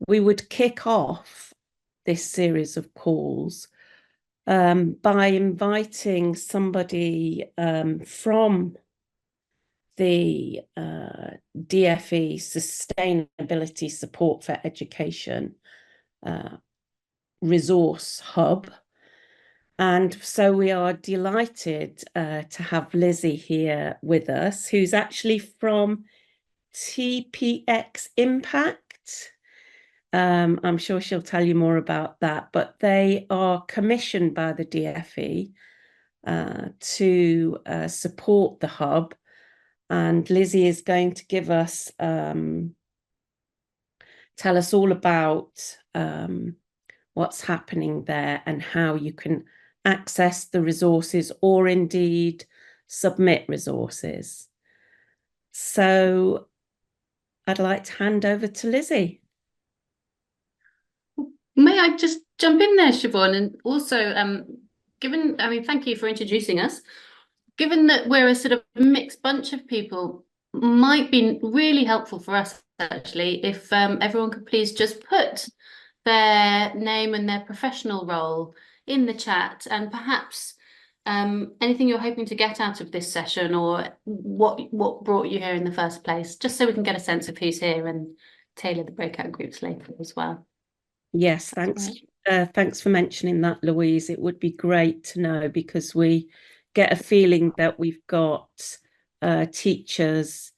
we would kick off this series of calls by inviting somebody from the DfE Sustainability Support for Education resource hub. And so we are delighted to have Lizzie here with us, who's actually from TPX Impact. I'm sure she'll tell you more about that, but they are commissioned by the DfE to support the hub. And Lizzie is going to give us, tell us all about what's happening there and how you can access the resources or indeed submit resources. So I'd like to hand over to Lizzie. May I just jump in there, Siobhan? And also, thank you for introducing us. Given that we're a sort of mixed bunch of people, might be really helpful for us, actually, if everyone could please just put their name and their professional role in the chat, and perhaps anything you're hoping to get out of this session, or what brought you here in the first place, just so we can get a sense of who's here and tailor the breakout groups later as well. Yes, thanks. Thanks for mentioning that, Louise. It would be great to know, because we get a feeling that we've got teachers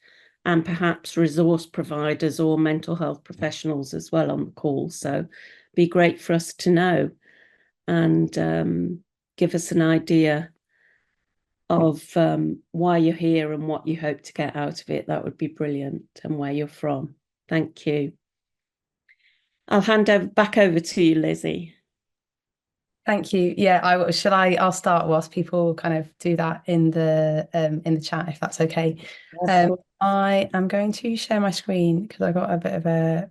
and perhaps resource providers or mental health professionals as well on the call. So it'd be great for us to know and give us an idea of why you're here and what you hope to get out of it. That would be brilliant, and where you're from. Thank you. I'll hand back over to you, Lizzie. Thank you. Yeah, I'll start whilst people kind of do that in the chat, if that's okay. I am going to share my screen because I got a bit of a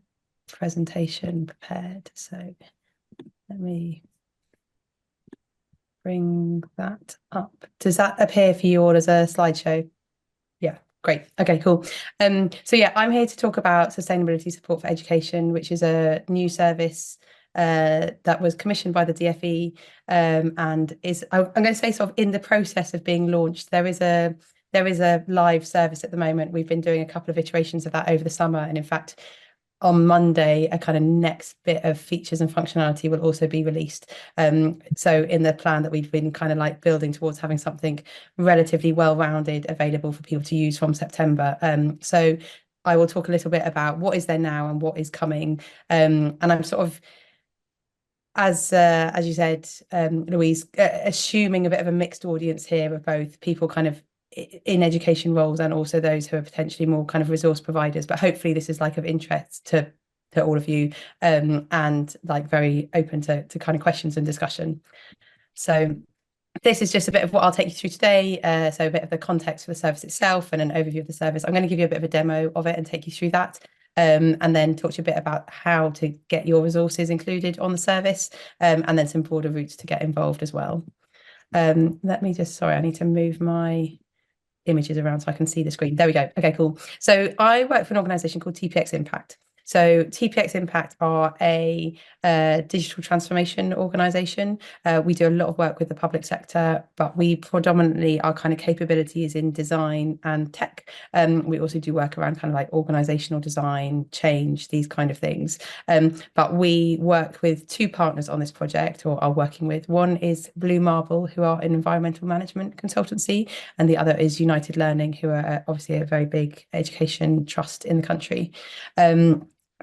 presentation prepared. So let me bring that up. Does that appear for you all as a slideshow? Yeah, great. Okay, cool. So yeah, I'm here to talk about sustainability support for education, which is a new service that was commissioned by the DfE and is, I'm going to say, sort of in the process of being launched. There is a live service at the moment. We've been doing a couple of iterations of that over the summer, and in fact, on Monday, a kind of next bit of features and functionality will also be released. So in the plan that we've been kind of like building towards having something relatively well-rounded available for people to use from September. So I will talk a little bit about what is there now and what is coming. And I'm sort of, as you said, Louise, assuming a bit of a mixed audience here of both people kind of in education roles and also those who are potentially more kind of resource providers, but hopefully this is like of interest to all of you, and like very open to kind of questions and discussion. So this is just a bit of what I'll take you through today. So a bit of the context for the service itself and an overview of the service. I'm going to give you a bit of a demo of it and take you through that. And then talk to you a bit about how to get your resources included on the service, and then some broader routes to get involved as well. Let me just, sorry, I need to move my images around so I can see the screen. There we go. Okay, cool. So I work for an organisation called TPX Impact. So TPX Impact are a digital transformation organisation. We do a lot of work with the public sector, but we predominantly, our kind of capability is in design and tech. We also do work around kind of like organisational design, change, these kind of things. But we work with two partners on this project, or are working with. One is Blue Marble, who are an environmental management consultancy, and the other is United Learning, who are obviously a very big education trust in the country.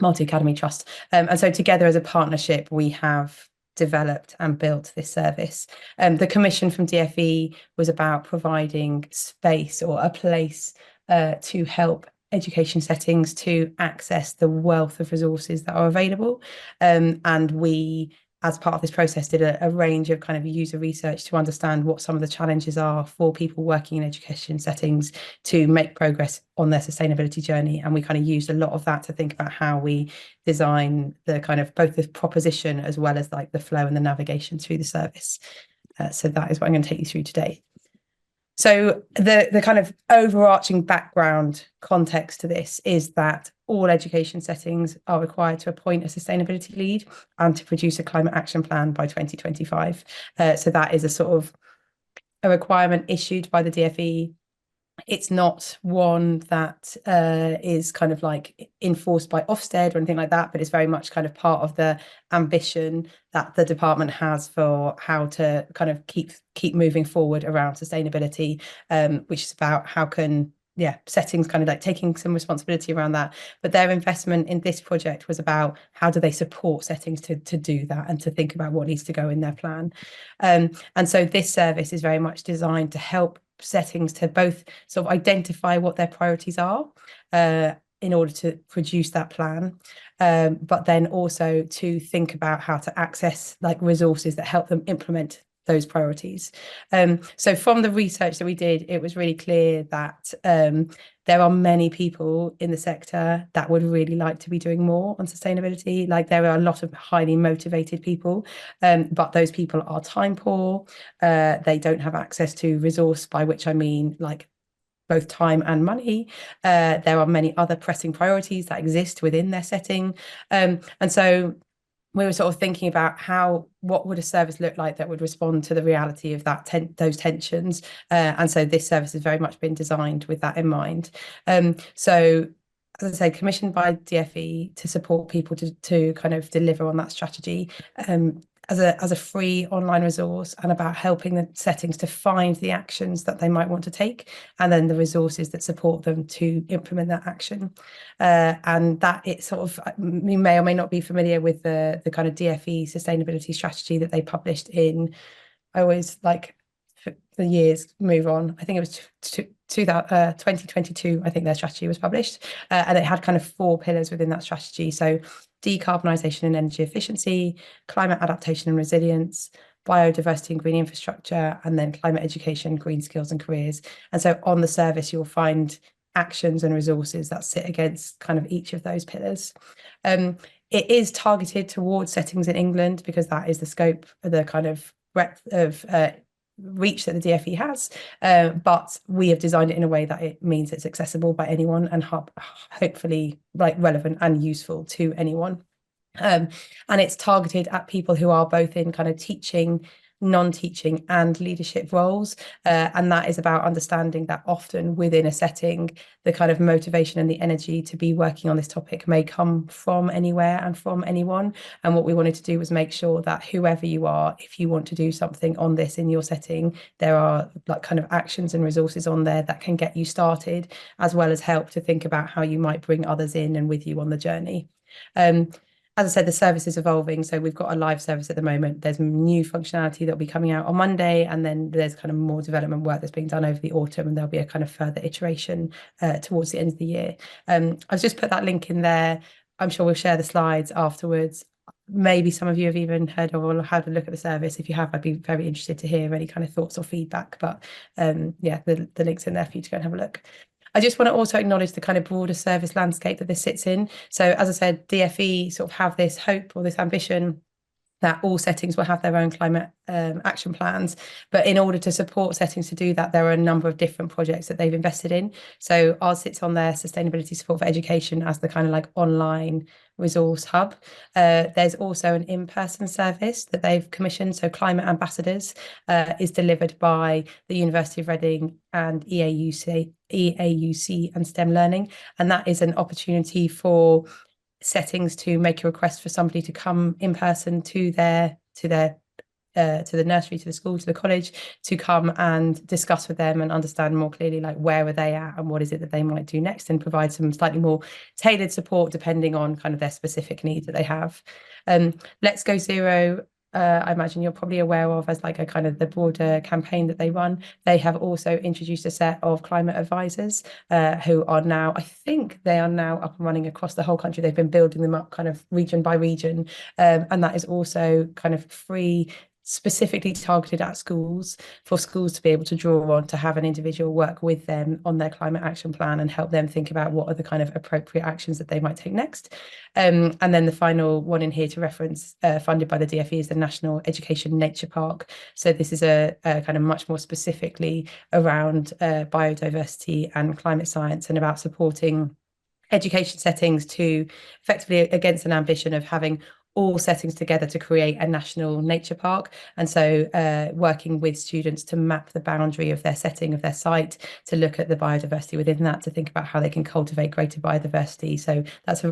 Multi-academy trust. And so together as a partnership, we have developed and built this service. The commission from DfE was about providing space or a place to help education settings to access the wealth of resources that are available. And we, as part of this process, did a range of kind of user research to understand what some of the challenges are for people working in education settings to make progress on their sustainability journey. And we kind of used a lot of that to think about how we design the kind of both the proposition as well as like the flow and the navigation through the service. So that is what I'm going to take you through today. So the kind of overarching background context to this is that all education settings are required to appoint a sustainability lead and to produce a climate action plan by 2025. So that is a sort of a requirement issued by the DfE. It's not one that is kind of like enforced by Ofsted or anything like that, but it's very much kind of part of the ambition that the department has for how to kind of keep moving forward around sustainability, which is about how can settings kind of like taking some responsibility around that. But their investment in this project was about how do they support settings to do that and to think about what needs to go in their plan. And so this service is very much designed to help settings to both sort of identify what their priorities are in order to produce that plan, but then also to think about how to access like resources that help them implement those priorities. So from the research that we did, it was really clear that there are many people in the sector that would really like to be doing more on sustainability. Like there are a lot of highly motivated people, but those people are time poor. They don't have access to resource, by which I mean like both time and money. There are many other pressing priorities that exist within their setting. And so we were sort of thinking about what would a service look like that would respond to the reality of those tensions. And so this service has very much been designed with that in mind. So as I say, commissioned by DfE to support people to kind of deliver on that strategy. As a free online resource, and about helping the settings to find the actions that they might want to take, and then the resources that support them to implement that action. And that it sort of, you may or may not be familiar with the kind of DfE sustainability strategy that they published in, I always like the years move on. I think it was 2022, I think their strategy was published, and it had kind of 4 pillars within that strategy. So decarbonisation and energy efficiency, climate adaptation and resilience, biodiversity and green infrastructure, and then climate education, green skills and careers. And so on the service, you'll find actions and resources that sit against kind of each of those pillars. It is targeted towards settings in England because that is the scope, the kind of breadth of reach that the DfE has, but we have designed it in a way that it means it's accessible by anyone and hopefully like relevant and useful to anyone. And it's targeted at people who are both in kind of teaching, non-teaching and leadership roles, and that is about understanding that often within a setting the kind of motivation and the energy to be working on this topic may come from anywhere and from anyone. And what we wanted to do was make sure that whoever you are, if you want to do something on this in your setting, there are like kind of actions and resources on there that can get you started, as well as help to think about how you might bring others in and with you on the journey. As I said, the service is evolving. So we've got a live service at the moment. There's new functionality that will be coming out on Monday, and then there's kind of more development work that's being done over the autumn, and there'll be a kind of further iteration towards the end of the year. I've just put that link in there. I'm sure we'll share the slides afterwards. Maybe some of you have even heard of or had a look at the service. If you have, I'd be very interested to hear any kind of thoughts or feedback. But the link's in there for you to go and have a look. I just want to also acknowledge the kind of broader service landscape that this sits in. So as I said, DfE sort of have this hope or this ambition that all settings will have their own climate action plans. But in order to support settings to do that, there are a number of different projects that they've invested in. So ours sits on their sustainability support for education as the kind of like online resource hub. There's also an in-person service that they've commissioned. So Climate Ambassadors is delivered by the University of Reading and EAUC and STEM Learning. And that is an opportunity for settings to make a request for somebody to come in person to the nursery, to the school, to the college, to come and discuss with them and understand more clearly like where are they at and what is it that they might do next, and provide some slightly more tailored support depending on kind of their specific needs that they have. Let's Go Zero, I imagine you're probably aware of as like a kind of the broader campaign that they run. They have also introduced a set of climate advisors who are now, I think they are now up and running across the whole country. They've been building them up kind of region by region, and that is also kind of free, specifically targeted at schools, for schools to be able to draw on to have an individual work with them on their climate action plan and help them think about what are the kind of appropriate actions that they might take next. And then the final one in here to reference, funded by the DfE, is the National Education Nature Park. So this is a kind of much more specifically around biodiversity and climate science, and about supporting education settings to effectively against an ambition of having all settings together to create a national nature park. And so working with students to map the boundary of their setting, of their site, to look at the biodiversity within that, to think about how they can cultivate greater biodiversity. So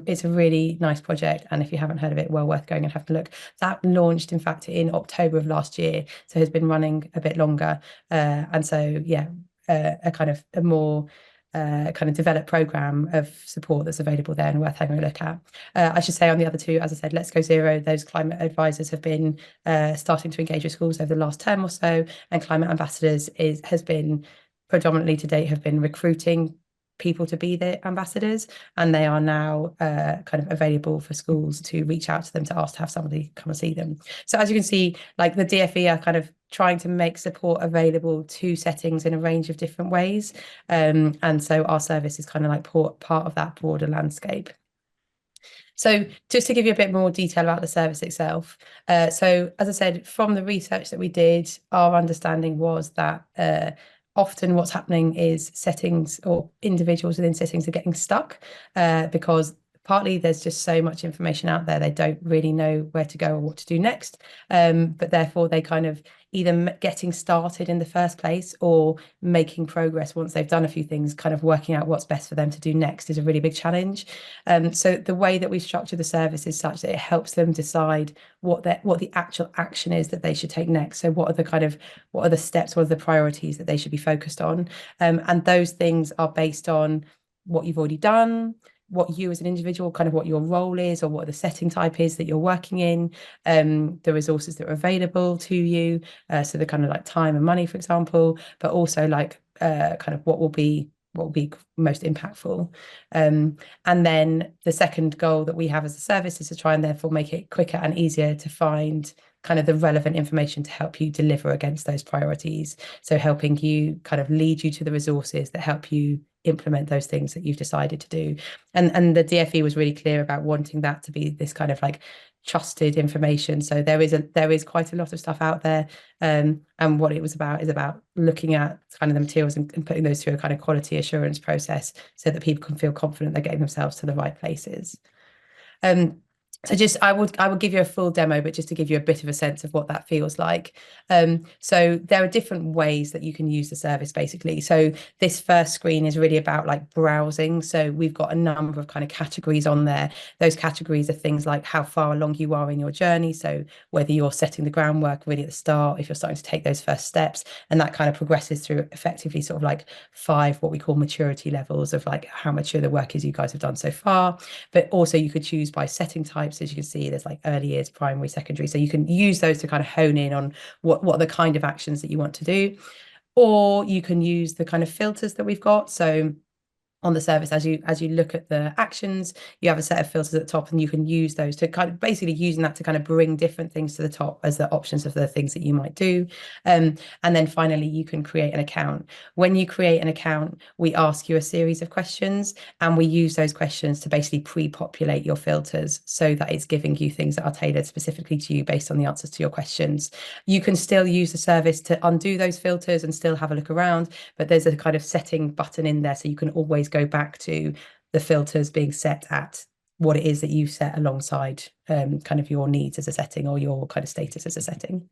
it's a really nice project. And if you haven't heard of it, well worth going and having a look. That launched, in fact, in October of last year, so has been running a bit longer. And so, yeah, a kind of a more kind of developed program of support that's available there and worth having a look at. I should say on the other two, as I said, Let's Go Zero, those climate advisors have been starting to engage with schools over the last term or so, and climate ambassadors has been predominantly to date have been recruiting people to be the ambassadors, and they are now kind of available for schools to reach out to them to ask to have somebody come and see them. So as you can see, like the DfE are kind of trying to make support available to settings in a range of different ways. And so our service is kind of like part of that broader landscape. So just to give you a bit more detail about the service itself. So as I said, from the research that we did, our understanding was that often what's happening is settings or individuals within settings are getting stuck because partly there's just so much information out there, they don't really know where to go or what to do next. But therefore they kind of either getting started in the first place or making progress once they've done a few things, kind of working out what's best for them to do next is a really big challenge. So the way that we structure the service is such that it helps them decide what the actual action is that they should take next. So what are the steps, what are the priorities that they should be focused on? And those things are based on what you've already done, what you as an individual, kind of what your role is, or what the setting type is that you're working in, the resources that are available to you, so the kind of like time and money, for example, but also like kind of what will be most impactful. And then the second goal that we have as a service is to try and therefore make it quicker and easier to find kind of the relevant information to help you deliver against those priorities. So helping you kind of lead you to the resources that help you implement those things that you've decided to do. And the DfE was really clear about wanting that to be this kind of like trusted information. So there is quite a lot of stuff out there. And what it was about is about looking at kind of the materials and putting those through a kind of quality assurance process so that people can feel confident they're getting themselves to the right places. So just I would give you a full demo, but just to give you a bit of a sense of what that feels like. So there are different ways that you can use the service basically. So this first screen is really about like browsing. So we've got a number of kind of categories on there. Those categories are things like how far along you are in your journey. So whether you're setting the groundwork really at the start, if you're starting to take those first steps, and that kind of progresses through effectively sort of like 5 what we call maturity levels of like how mature the work is you guys have done so far. But also you could choose by setting types. As you can see, there's like early years, primary, secondary. So you can use those to kind of hone in on what are the kind of actions that you want to do. Or you can use the kind of filters that we've got. So on the service, as you look at the actions, you have a set of filters at the top, and you can use those to kind of basically using that to kind of bring different things to the top as the options of the things that you might do. And then finally, you can create an account. When you create an account, we ask you a series of questions, and we use those questions to basically pre-populate your filters so that it's giving you things that are tailored specifically to you based on the answers to your questions. You can still use the service to undo those filters and still have a look around, but there's a kind of setting button in there, so you can always go back to the filters being set at what it is that you set alongside kind of your needs as a setting or your kind of status as a setting.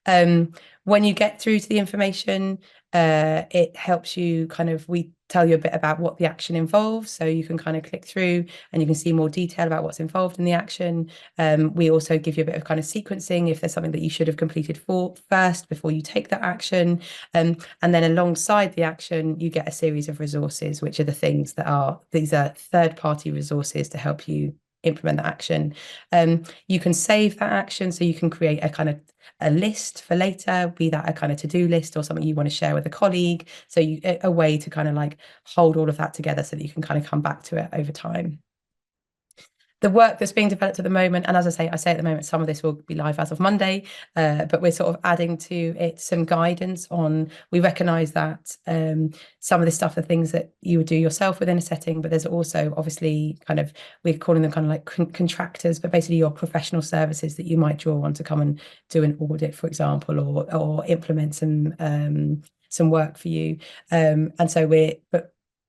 When you get through to the information, it helps you kind of, we tell you a bit about what the action involves, so you can kind of click through and you can see more detail about what's involved in the action. We also give you a bit of kind of sequencing if there's something that you should have completed first before you take that action. And then alongside the action, you get a series of resources, which are the things that these are third-party resources to help you implement that action. You can save that action, so you can create a kind of a list for later, be that a kind of to-do list or something you want to share with a colleague. So a way to kind of like hold all of that together so that you can kind of come back to it over time. The work that's being developed at the moment, and as I say at the moment, some of this will be live as of Monday, but we're sort of adding to it some guidance on, we recognise that some of this stuff are things that you would do yourself within a setting, but there's also obviously kind of, we're calling them kind of like contractors, but basically your professional services that you might draw on to come and do an audit, for example, or implement some work for you. And so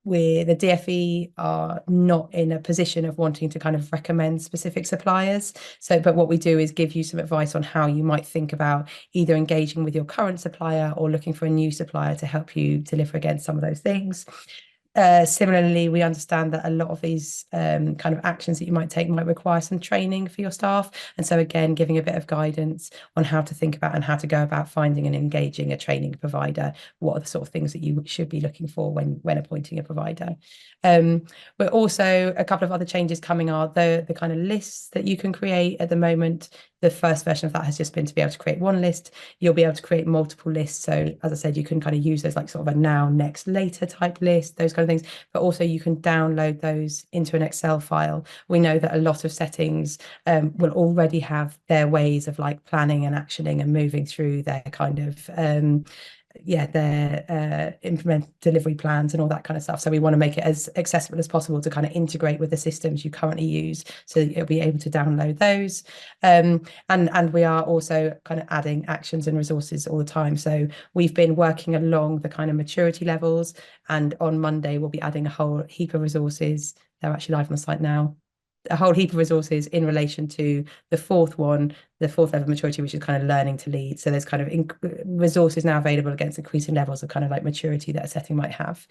the DfE are not in a position of wanting to kind of recommend specific suppliers. So, but what we do is give you some advice on how you might think about either engaging with your current supplier or looking for a new supplier to help you deliver against some of those things. Similarly, we understand that a lot of these kind of actions that you might take might require some training for your staff. And so again, giving a bit of guidance on how to think about and how to go about finding and engaging a training provider. What are the sort of things that you should be looking for when appointing a provider? But also a couple of other changes coming are the kind of lists that you can create at the moment. The first version of that has just been to be able to create one list. You'll be able to create multiple lists. So as I said, you can kind of use those like sort of a now, next, later type list, those kind of things, but also you can download those into an Excel file. We know that a lot of settings will already have their ways of like planning and actioning and moving through their kind of their implement delivery plans and all that kind of stuff. So we want to make it as accessible as possible to kind of integrate with the systems you currently use, so that you'll be able to download those. And we are also kind of adding actions and resources all the time. So we've been working along the kind of maturity levels, and on Monday we'll be adding a whole heap of resources. They're actually live on the site now. A whole heap of resources in relation to the fourth one, the fourth level of maturity, which is kind of learning to lead. So there's kind of resources now available against increasing levels of kind of like maturity that a setting might have.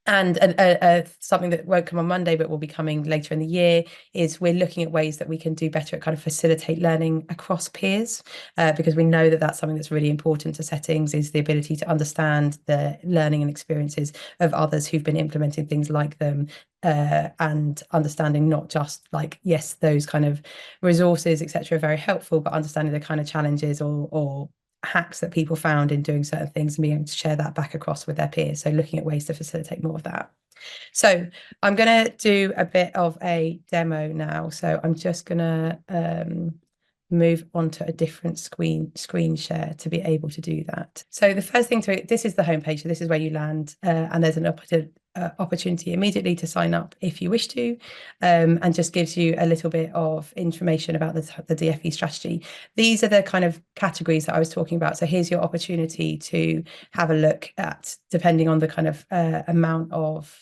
And something that won't come on Monday, but will be coming later in the year, is we're looking at ways that we can do better at kind of facilitate learning across peers, because we know that that's something that's really important to settings, is the ability to understand the learning and experiences of others who've been implementing things like them, and understanding not just like, yes, those kind of resources, etc., are very helpful, but understanding the kind of challenges or hacks that people found in doing certain things and being able to share that back across with their peers. So looking at ways to facilitate more of that. So I'm going to do a bit of a demo now. So I'm just going to move on to a different screen share to be able to do that. So the first thing this is the homepage. So this is where you land, and there's an opportunity immediately to sign up if you wish to, and just gives you a little bit of information about the DfE strategy. These are the kind of categories that I was talking about. So here's your opportunity to have a look at, depending on the kind of amount of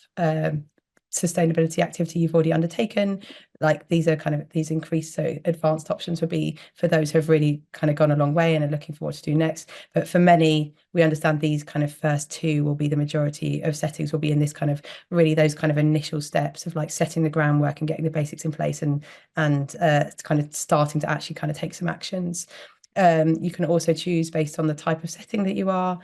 sustainability activity you've already undertaken. Like these are kind of these increased, so advanced options would be for those who have really kind of gone a long way and are looking for what to do next. But for many, we understand these kind of first two will be the majority of settings, will be in this kind of really those kind of initial steps of like setting the groundwork and getting the basics in place, and kind of starting to actually kind of take some actions. You can also choose based on the type of setting that you are,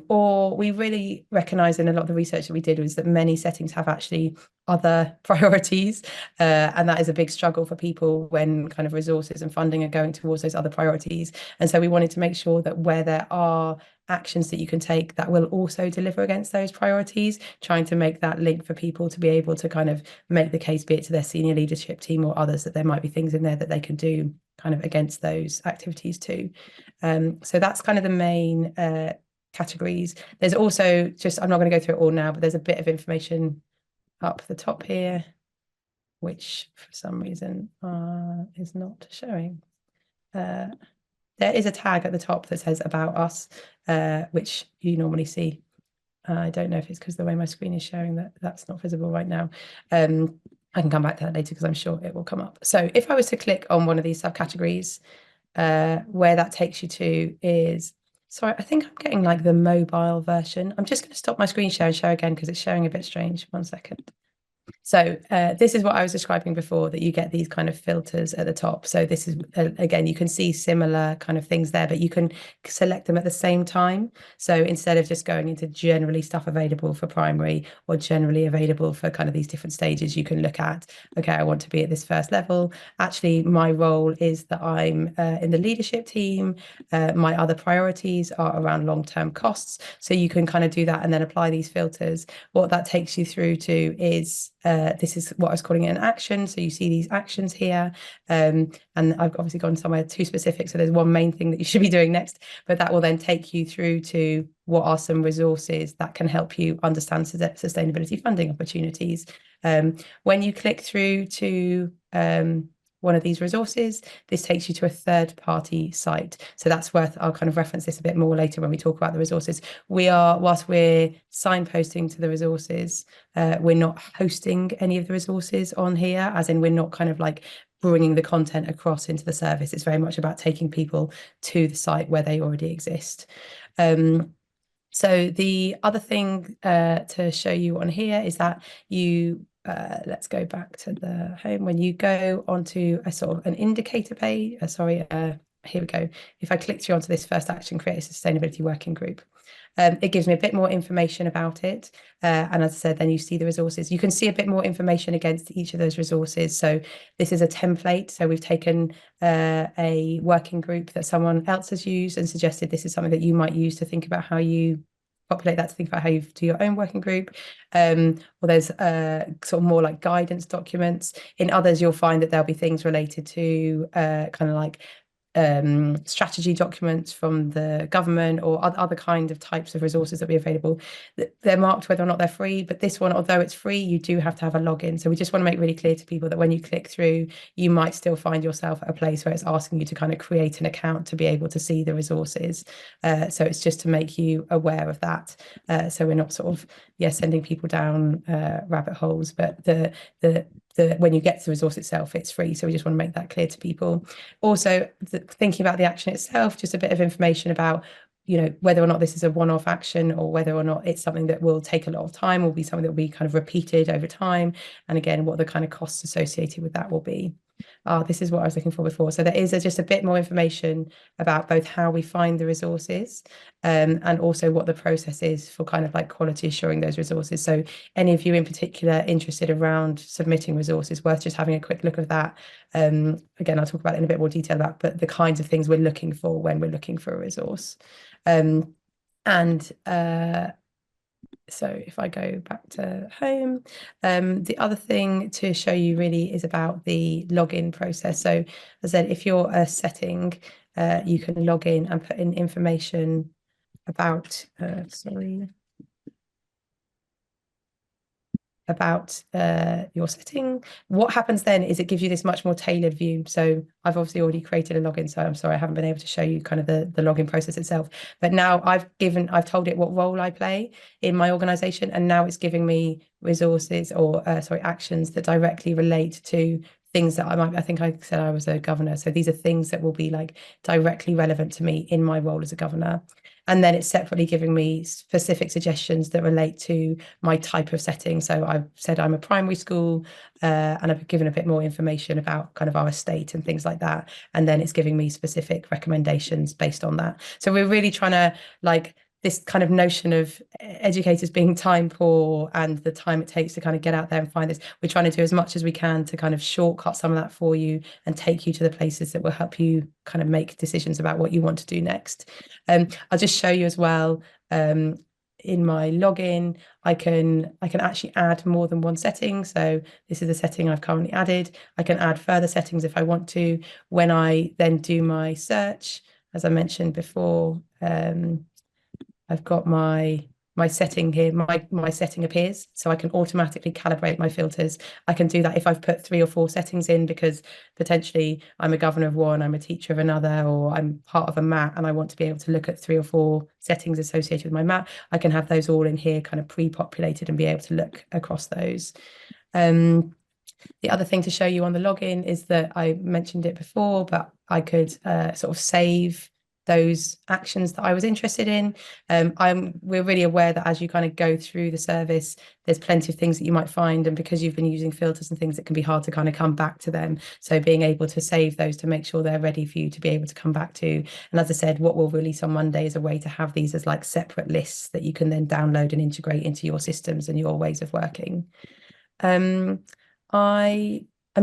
or we really recognise in a lot of the research that we did was that many settings have actually other priorities, and that is a big struggle for people when kind of resources and funding are going towards those other priorities. And so we wanted to make sure that where there are actions that you can take that will also deliver against those priorities, trying to make that link for people to be able to kind of make the case, be it to their senior leadership team or others, that there might be things in there that they can do kind of against those activities too. So that's kind of the main categories. There's also just, I'm not going to go through it all now, but there's a bit of information up the top here, which for some reason is not showing. There is a tag at the top that says about us, which you normally see. I don't know if it's because the way my screen is showing that's not visible right now. I can come back to that later because I'm sure it will come up. So if I was to click on one of these subcategories, where that takes you to is, sorry, I think I'm getting like the mobile version. I'm just going to stop my screen share and share again because it's showing a bit strange. 1 second. So this is what I was describing before, that you get these kind of filters at the top. So this is, again, you can see similar kind of things there, but you can select them at the same time. So instead of just going into generally stuff available for primary or generally available for kind of these different stages, you can look at, okay, I want to be at this first level. Actually, my role is that I'm in the leadership team. My other priorities are around long-term costs. So you can kind of do that and then apply these filters. What that takes you through to is, this is what I was calling an action. So you see these actions here, and I've obviously gone somewhere too specific. So there's one main thing that you should be doing next, but that will then take you through to what are some resources that can help you understand sustainability funding opportunities. When you click through to one of these resources, this takes you to a third-party site. So that's worth, I'll kind of reference this a bit more later when we talk about the resources. Whilst we're signposting to the resources, we're not hosting any of the resources on here, as in we're not kind of like bringing the content across into the service. It's very much about taking people to the site where they already exist. So the other thing to show you on here is that you, let's go back to the home. When you go onto a sort of an indicator page, here we go. If I click through onto this first action, create a sustainability working group, it gives me a bit more information about it. And as I said, then you see the resources. You can see a bit more information against each of those resources. So this is a template. So we've taken a working group that someone else has used and suggested this is something that you might use to think about how you populate that, to think about how you do your own working group. Or there's sort of more like guidance documents. In others, you'll find that there'll be things related to kind of like strategy documents from the government or other kind of types of resources that be available. They're marked whether or not they're free, but this one, although it's free, you do have to have a login. So we just want to make really clear to people that when you click through, you might still find yourself at a place where it's asking you to kind of create an account to be able to see the resources. So it's just to make you aware of that. So we're not sort of, sending people down rabbit holes, but when you get to the resource itself, it's free. So we just want to make that clear to people. Also, thinking about the action itself, just a bit of information about, whether or not this is a one-off action or whether or not it's something that will take a lot of time, will be something that will be kind of repeated over time. And again, what the kind of costs associated with that will be. This is what I was looking for before. So there is just a bit more information about both how we find the resources and also what the process is for kind of like quality assuring those resources. So any of you in particular interested around submitting resources, worth just having a quick look at that. Again, I'll talk about it in a bit more detail about, but the kinds of things we're looking for when we're looking for a resource. So if I go back to home, the other thing to show you really is about the login process. So as I said, if you're a setting, you can log in and put in information about, your setting. What happens then is it gives you this much more tailored view. So I've obviously already created a login, so I'm sorry I haven't been able to show you kind of the login process itself. But now I've told it what role I play in my organization, and now it's giving me resources or actions that directly relate to things that I think I said I was a governor. So these are things that will be like directly relevant to me in my role as a governor. And then it's separately giving me specific suggestions that relate to my type of setting. So I've said I'm a primary school, and I've given a bit more information about kind of our estate and things like that. And then it's giving me specific recommendations based on that. So we're really trying to like this kind of notion of educators being time poor and the time it takes to kind of get out there and find this. We're trying to do as much as we can to kind of shortcut some of that for you and take you to the places that will help you kind of make decisions about what you want to do next. I'll just show you as well, in my login, I can actually add more than one setting. So this is the setting I've currently added. I can add further settings if I want to. When I then do my search, as I mentioned before, I've got my setting here, my setting appears, so I can automatically calibrate my filters. I can do that if I've put 3 or 4 settings in, because potentially I'm a governor of one, I'm a teacher of another, or I'm part of a MAT and I want to be able to look at 3 or 4 settings associated with my MAT. I can have those all in here kind of pre-populated and be able to look across those. The other thing to show you on the login is that I mentioned it before, but I could sort of save those actions that I was interested in. We're really aware that as you kind of go through the service, there's plenty of things that you might find, and because you've been using filters and things, it can be hard to kind of come back to them. So being able to save those to make sure they're ready for you to be able to come back to. And as I said, what we'll release on Monday is a way to have these as like separate lists that you can then download and integrate into your systems and your ways of working. I'm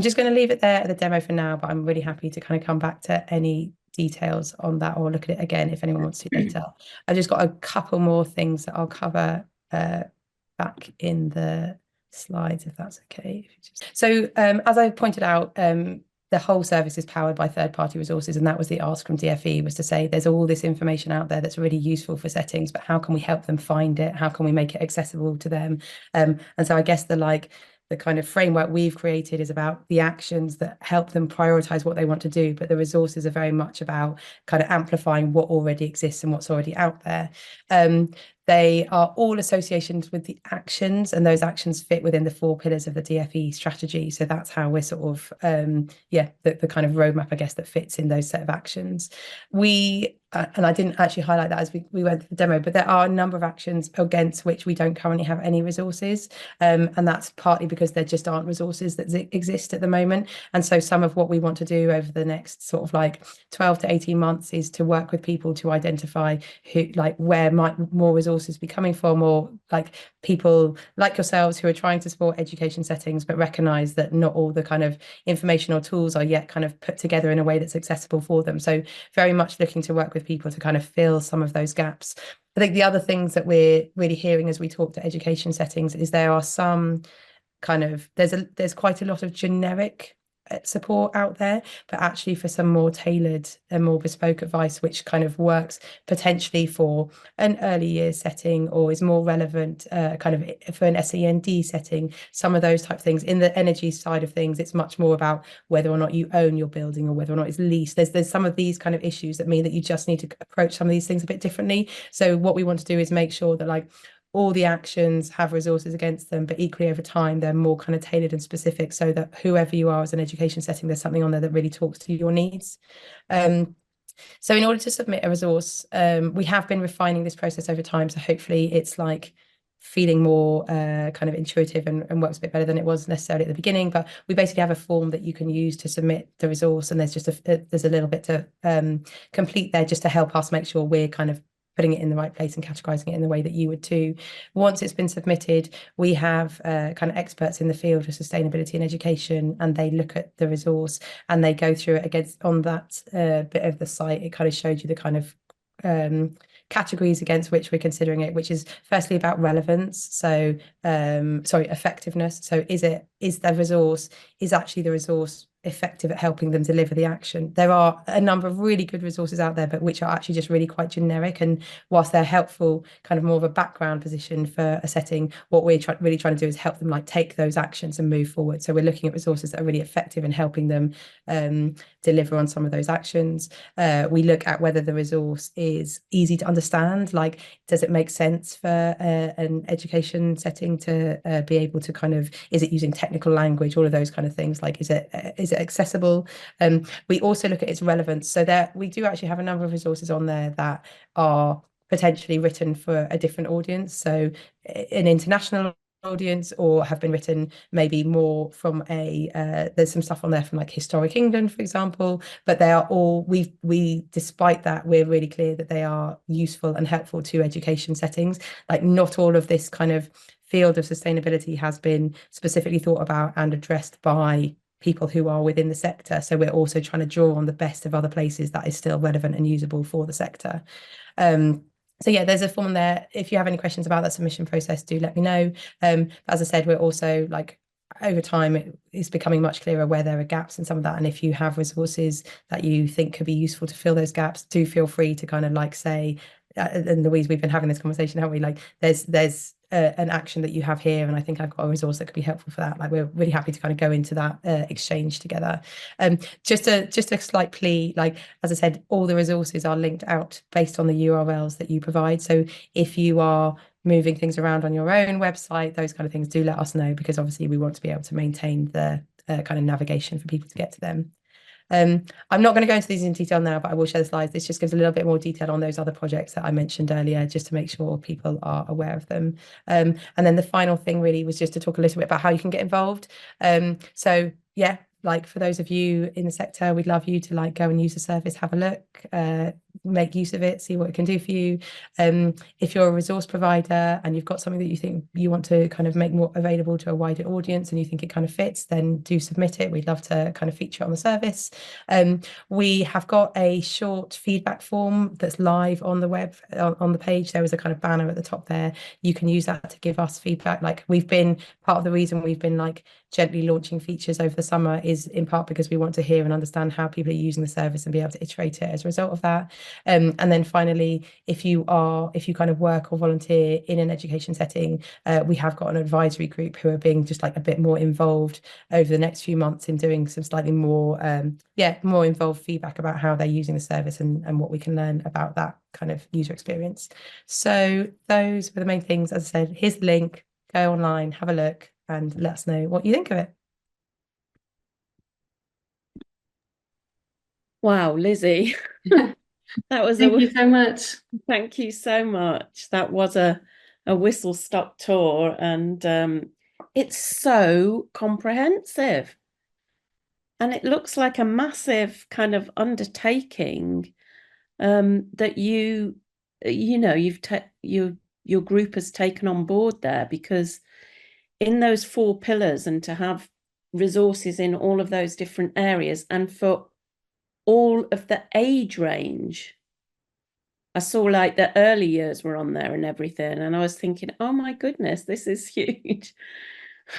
just going to leave it there at the demo for now, but I'm really happy to kind of come back to any details on that or look at it again if anyone wants to later. I've just got a couple more things that I'll cover back in the slides, if that's okay. So as I pointed out, the whole service is powered by third-party resources, and that was the ask from DfE, was to say there's all this information out there that's really useful for settings, but how can we help them find it? How can we make it accessible to them? And so I guess the the kind of framework we've created is about the actions that help them prioritize what they want to do, but the resources are very much about kind of amplifying what already exists and what's already out there. They are all associations with the actions, and those actions fit within the 4 pillars of the DfE strategy. So that's how we're sort of, the kind of roadmap, I guess, that fits in those set of actions. We, and I didn't actually highlight that as we went through the demo, but there are a number of actions against which we don't currently have any resources. And that's partly because there just aren't resources that exist at the moment. And so some of what we want to do over the next sort of like 12 to 18 months is to work with people to identify who, like, where might more resources be coming from, or like people like yourselves who are trying to support education settings but recognize that not all the kind of information or tools are yet kind of put together in a way that's accessible for them. So very much looking to work with people to kind of fill some of those gaps. I think the other things that we're really hearing as we talk to education settings is there are some kind of, there's quite a lot of generic support out there, but actually for some more tailored and more bespoke advice, which kind of works potentially for an early years setting or is more relevant kind of for an SEND setting, some of those type of things. In the energy side of things, it's much more about whether or not you own your building or whether or not it's leased. There's some of these kind of issues that mean that you just need to approach some of these things a bit differently. So what we want to do is make sure that, like, all the actions have resources against them, but equally over time, they're more kind of tailored and specific so that whoever you are as an education setting, there's something on there that really talks to your needs. So in order to submit a resource, we have been refining this process over time. So hopefully it's like feeling more kind of intuitive and works a bit better than it was necessarily at the beginning. But we basically have a form that you can use to submit the resource, and there's just there's a little bit to complete there just to help us make sure we're kind of putting it in the right place and categorizing it in the way that you would too. Once it's been submitted, we have kind of experts in the field of sustainability and education, and they look at the resource and they go through it against on that bit of the site. It kind of showed you the kind of categories against which we're considering it, which is firstly about relevance. So effectiveness. So is the resource effective at helping them deliver the action? There are a number of really good resources out there, but which are actually just really quite generic. And whilst they're helpful, kind of more of a background position for a setting, what we're really trying to do is help them like take those actions and move forward. So we're looking at resources that are really effective in helping them deliver on some of those actions. We look at whether the resource is easy to understand, like does it make sense for an education setting to be able to kind of, is it using technical language, all of those kind of things, like is it accessible? We also look at its relevance. So there we do actually have a number of resources on there that are potentially written for a different audience, so an international audience, or have been written maybe more from there's some stuff on there from like historic England, for example, but they are all, we despite that, we're really clear that they are useful and helpful to education settings. Like not all of this kind of field of sustainability has been specifically thought about and addressed by people who are within the sector. So we're also trying to draw on the best of other places that is still relevant and usable for the sector. So yeah, there's a form there. If you have any questions about that submission process, do let me know. As I said, we're also like, over time, it's becoming much clearer where there are gaps in some of that. And if you have resources that you think could be useful to fill those gaps, do feel free to kind of like say, and Louise, we've been having this conversation, haven't we? Like there's an action that you have here, and I think I've got a resource that could be helpful for that. Like we're really happy to kind of go into that exchange together. Just a slight plea, like as I said, all the resources are linked out based on the URLs that you provide. So if you are moving things around on your own website, those kind of things, do let us know, because obviously we want to be able to maintain the kind of navigation for people to get to them. I'm not going to go into these in detail now, but I will share the slides. This just gives a little bit more detail on those other projects that I mentioned earlier, just to make sure people are aware of them. And then the final thing really was just to talk a little bit about how you can get involved. So yeah, like for those of you in the sector, we'd love you to like go and use the service, have a look, make use of it, see what it can do for you. If you're a resource provider and you've got something that you think you want to kind of make more available to a wider audience and you think it kind of fits, then do submit it. We'd love to kind of feature it on the service. We have got a short feedback form that's live on the web, on the page. There was a kind of banner at the top there. You can use that to give us feedback. Like we've been, part of the reason we've been like gently launching features over the summer is in part because we want to hear and understand how people are using the service and be able to iterate it as a result of that. And then finally, if you kind of work or volunteer in an education setting, we have got an advisory group who are being just like a bit more involved over the next few months in doing some slightly more more involved feedback about how they're using the service and what we can learn about that kind of user experience. So those were the main things. As I said, here's the link, go online, have a look, and let us know what you think of it. Wow, Lizzie. That was Thank you so much. Thank you so much. That was a whistle-stop tour, and it's so comprehensive. And it looks like a massive kind of undertaking that your group has taken on board there, because in those 4 pillars, and to have resources in all of those different areas and for all of the age range. I saw like the early years were on there and everything, and I was thinking, oh my goodness, this is huge.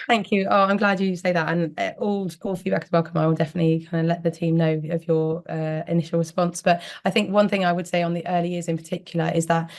Thank you. Oh, I'm glad you say that, and all feedback is welcome. I will definitely kind of let the team know of your initial response. But I think one thing I would say on the early years in particular is that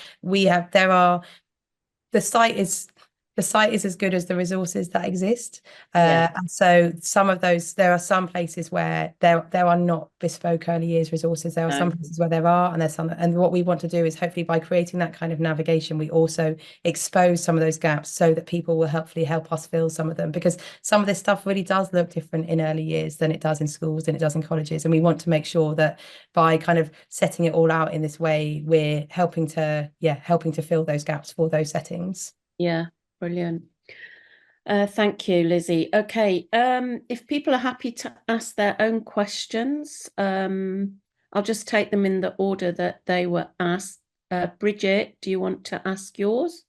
the site is as good as the resources that exist. And so some of those, there are some places where there are not bespoke early years resources. There are some places where there are, and there's some. And what we want to do is hopefully by creating that kind of navigation, we also expose some of those gaps so that people will hopefully help us fill some of them, because some of this stuff really does look different in early years than it does in schools, than it does in colleges. And we want to make sure that by kind of setting it all out in this way, we're helping to fill those gaps for those settings. Yeah. Brilliant. Thank you, Lizzie. Okay, if people are happy to ask their own questions, I'll just take them in the order that they were asked. Bridget, do you want to ask yours?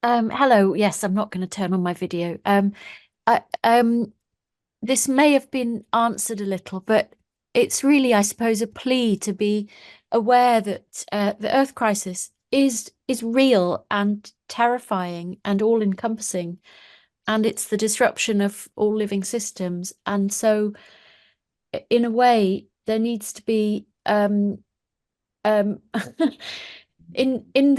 Hello. Yes, I'm not going to turn on my video. This may have been answered a little, but it's really, I suppose, a plea to be aware that the Earth crisis is real and terrifying and all-encompassing, and it's the disruption of all living systems. And so, in a way, there needs to be in the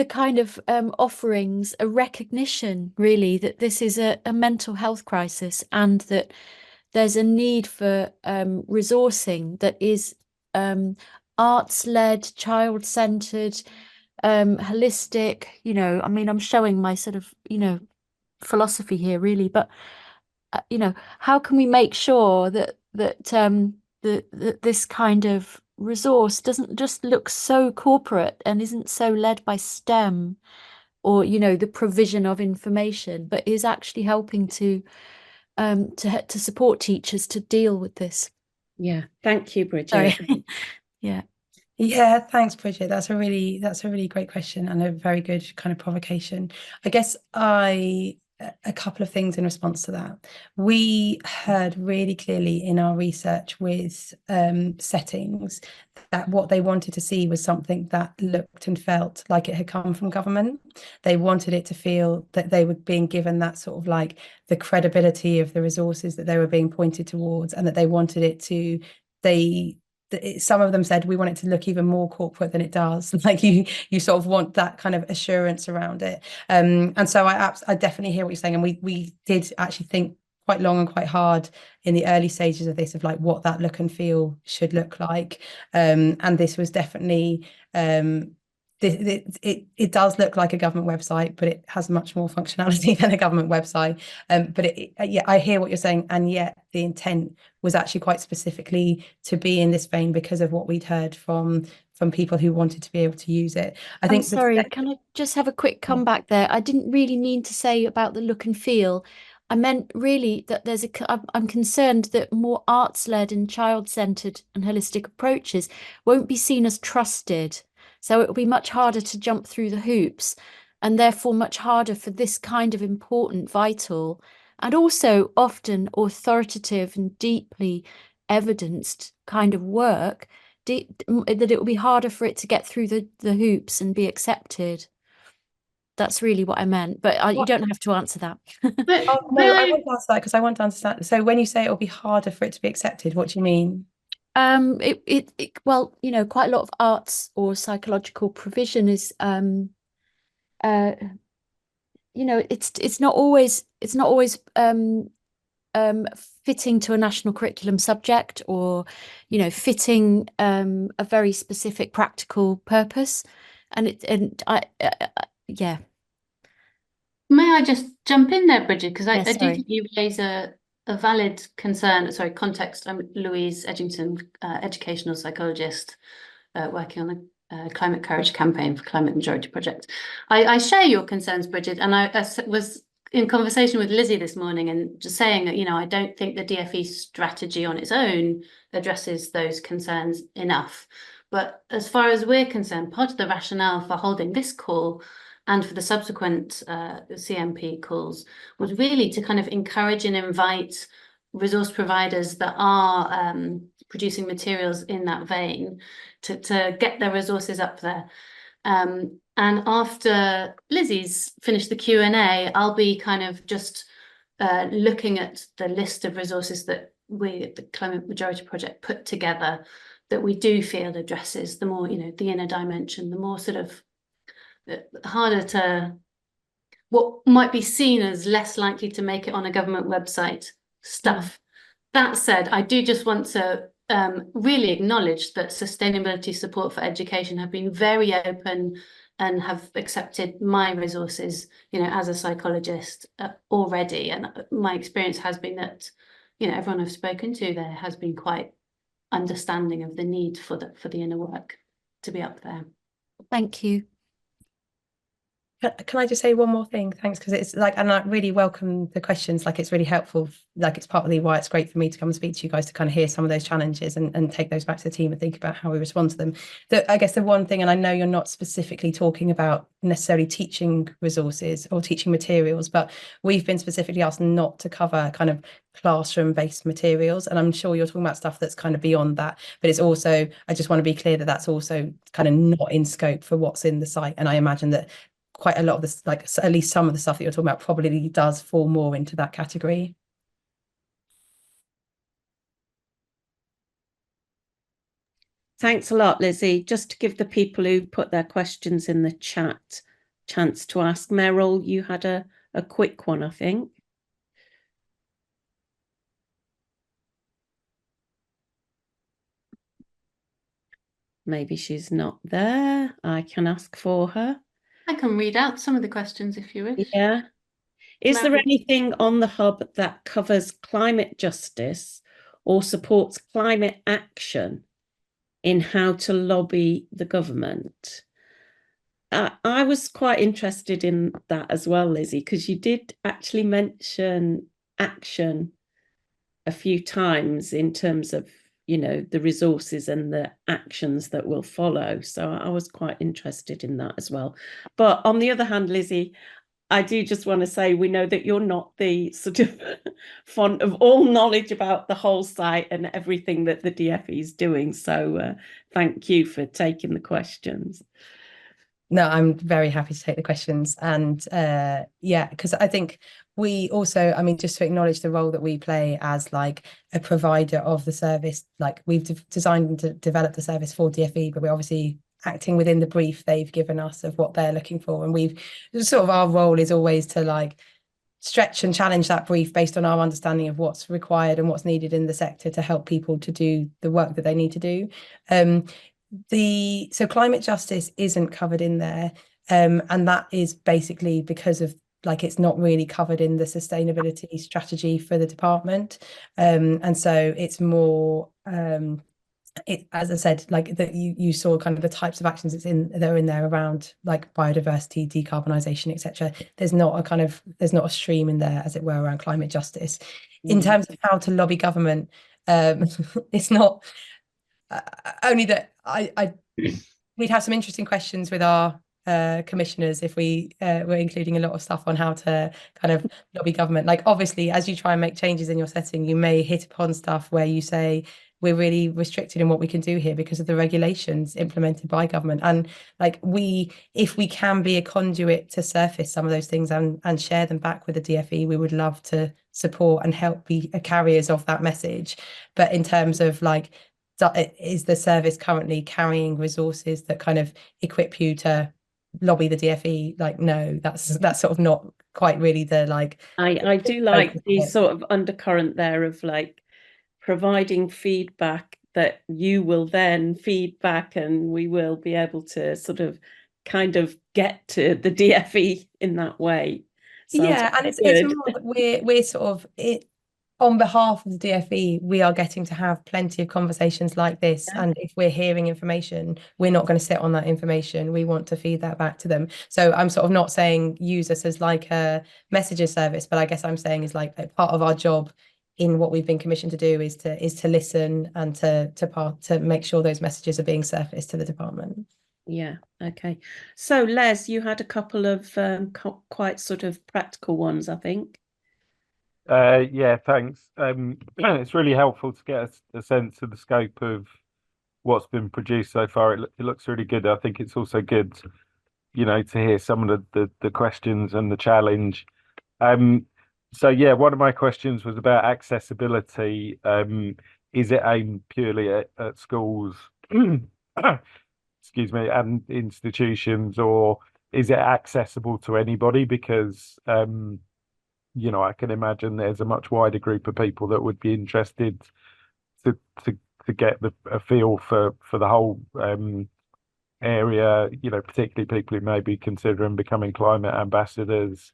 kind of offerings a recognition, really, that this is a mental health crisis, and that there's a need for resourcing that is arts-led, child-centered, holistic. I mean, I'm showing my sort of philosophy here, really, but how can we make sure that this kind of resource doesn't just look so corporate and isn't so led by STEM or the provision of information, but is actually helping to support teachers to deal with this? Yeah, thank you, Bridget. Sorry. Yeah, thanks, Bridget. That's a really great question and a very good kind of provocation. I guess a couple of things in response to that. We heard really clearly in our research with settings that what they wanted to see was something that looked and felt like it had come from government. They wanted it to feel that they were being given that sort of like the credibility of the resources that they were being pointed towards, and that they wanted it to, some of them said, we want it to look even more corporate than it does. Like you sort of want that kind of assurance around it. And so I definitely hear what you're saying. And we did actually think quite long and quite hard in the early stages of this, of like what that look and feel should look like. And this was definitely, it does look like a government website, but it has much more functionality than a government website. But I hear what you're saying, and yet the intent was actually quite specifically to be in this vein because of what we'd heard from people who wanted to be able to use it. I'm sorry, can I just have a quick comeback there? I didn't really mean to say about the look and feel. I meant really that I'm concerned that more arts-led and child-centered and holistic approaches won't be seen as trusted. So it will be much harder to jump through the hoops, and therefore much harder for this kind of important, vital, and also often authoritative and deeply evidenced kind of work, that it will be harder for it to get through the hoops and be accepted. That's really what I meant, but you don't have to answer that. But Oh, no, I want to answer that because I want to understand. So when you say it'll be harder for it to be accepted, what do you mean? Well, you know, quite a lot of arts or psychological provision is you know, it's not always fitting to a national curriculum subject, or, you know, fitting a very specific practical purpose. And yeah. may I just jump in there, Bridget? Because I do sorry. think you raise a valid concern. Sorry, context. I'm Louise Edgington, educational psychologist, working on the Climate Courage campaign for Climate Majority Project. I share your concerns, Bridget, and I was in conversation with Lizzie this morning and just saying that, you know, I don't think the DfE strategy on its own addresses those concerns enough. But as far as we're concerned, part of the rationale for holding this call and for the subsequent CMP calls was really to kind of encourage and invite resource providers that are producing materials in that vein to get their resources up there. And after Lizzie's finished the Q&A, I'll be kind of just looking at the list of resources that we at the Climate Majority Project put together that we do feel addresses the more, you know, the inner dimension, the more sort of harder to, what might be seen as less likely to make it on a government website stuff. That said, I do just want to really acknowledge that sustainability support for education have been very open and have accepted my resources, you know, as a psychologist already. And my experience has been that, you know, everyone I've spoken to there has been quite understanding of the need for the inner work to be up there. Thank you. Can I just say one more thing? Thanks, because it's like, and I really welcome the questions. Like, it's really helpful. Like, it's partly why it's great for me to come and speak to you guys to kind of hear some of those challenges and take those back to the team and think about how we respond to them. I guess the one thing, and I know you're not specifically talking about necessarily teaching resources or teaching materials, but we've been specifically asked not to cover kind of classroom-based materials, and I'm sure you're talking about stuff that's kind of beyond that, but it's also, I just want to be clear that that's also kind of not in scope for what's in the site. And I imagine that quite a lot of this, like at least some of the stuff that you're talking about, probably does fall more into that category. Thanks a lot, Lizzie. Just to give the people who put their questions in the chat chance to ask. Meryl, you had a quick one, I think. Maybe she's not there. I can ask for her. I can read out some of the questions if you wish. Yeah. Is there anything on the hub that covers climate justice or supports climate action in how to lobby the government? I was quite interested in that as well, Lizzie, because you did actually mention action a few times in terms of, you know, the resources and the actions that will follow. So I was quite interested in that as well. But on the other hand, Lizzie, I do just want to say, we know that you're not the sort of font of all knowledge about the whole site and everything that the DfE is doing. So thank you for taking the questions. No, I'm very happy to take the questions. And yeah, because I think we also, I mean, just to acknowledge the role that we play as like a provider of the service, like we've designed and developed the service for DfE, but we're obviously acting within the brief they've given us of what they're looking for. And we've sort of, our role is always to like stretch and challenge that brief based on our understanding of what's required and what's needed in the sector to help people to do the work that they need to do. So climate justice isn't covered in there, and that is basically because of like it's not really covered in the sustainability strategy for the department, and so it's more as I said, like that you saw kind of the types of actions they're in there around like biodiversity, decarbonisation, etc. There's not a stream in there, as it were, around climate justice. In terms of how to lobby government, it's not only that we'd have some interesting questions with our commissioners if we were including a lot of stuff on how to kind of lobby government. Like, obviously, as you try and make changes in your setting, you may hit upon stuff where you say, we're really restricted in what we can do here because of the regulations implemented by government. And like, if we can be a conduit to surface some of those things and share them back with the DfE, we would love to support and help be carriers of that message. But in terms of like, is the service currently carrying resources that kind of equip you to lobby the DfE? Like, no, that's sort of not quite really the like. I do like the sort of undercurrent there of like providing feedback that you will then feed back, and we will be able to sort of kind of get to the DfE in that way. Yeah, and it's more that we're sort of on behalf of the DfE, we are getting to have plenty of conversations like this. Yeah. And if we're hearing information, we're not going to sit on that information. We want to feed that back to them. So I'm sort of not saying use us as like a messenger service, but I guess I'm saying is like part of our job in what we've been commissioned to do is to listen and to make sure those messages are being surfaced to the department. Yeah, okay. So Les, you had a couple of quite sort of practical ones, I think. Yeah, thanks. It's really helpful to get a sense of the scope of what's been produced so far. It looks really good. I think it's also good, to hear some of the questions and the challenge. So yeah, one of my questions was about accessibility. Is it aimed purely at schools, excuse me, and institutions, or is it accessible to anybody? Because I can imagine there's a much wider group of people that would be interested to get a feel for the whole area, particularly people who may be considering becoming climate ambassadors.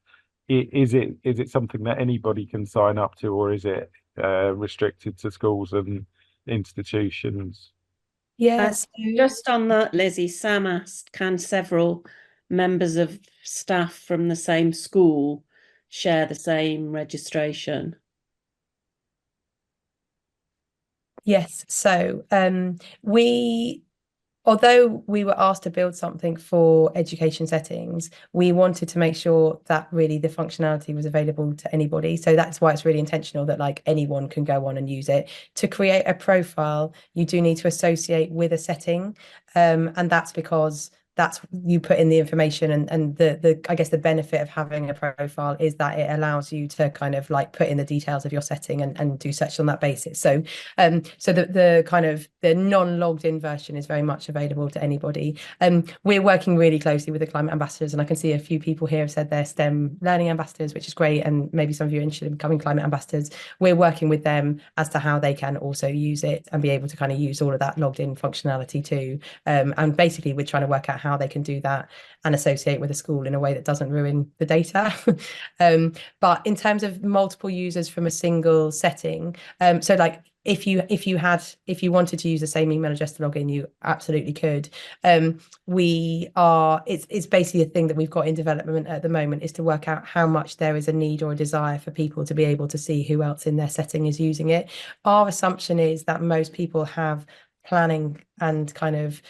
Is it something that anybody can sign up to, or is it restricted to schools and institutions? Yes. Just on that, Lizzie, Sam asked, can several members of staff from the same school share the same registration? Yes. So although we were asked to build something for education settings, we wanted to make sure that really the functionality was available to anybody. So that's why it's really intentional that like anyone can go on and use it. To create a profile, you do need to associate with a setting. And that's because that's you put in the information, and the I guess the benefit of having a profile is that it allows you to kind of like put in the details of your setting and do search on that basis. So so the kind of the non-logged in version is very much available to anybody. We're working really closely with the climate ambassadors, and I can see a few people here have said they're STEM learning ambassadors, which is great, and maybe some of you are interested in becoming climate ambassadors. We're working with them as to how they can also use it and be able to kind of use all of that logged in functionality too. And basically we're trying to work out how they can do that and associate with a school in a way that doesn't ruin the data. But in terms of multiple users from a single setting, so like if you wanted to use the same email address to log in, you absolutely could. It's basically a thing that we've got in development at the moment, is to work out how much there is a need or a desire for people to be able to see who else in their setting is using it. Our assumption is that most people have planning and kind of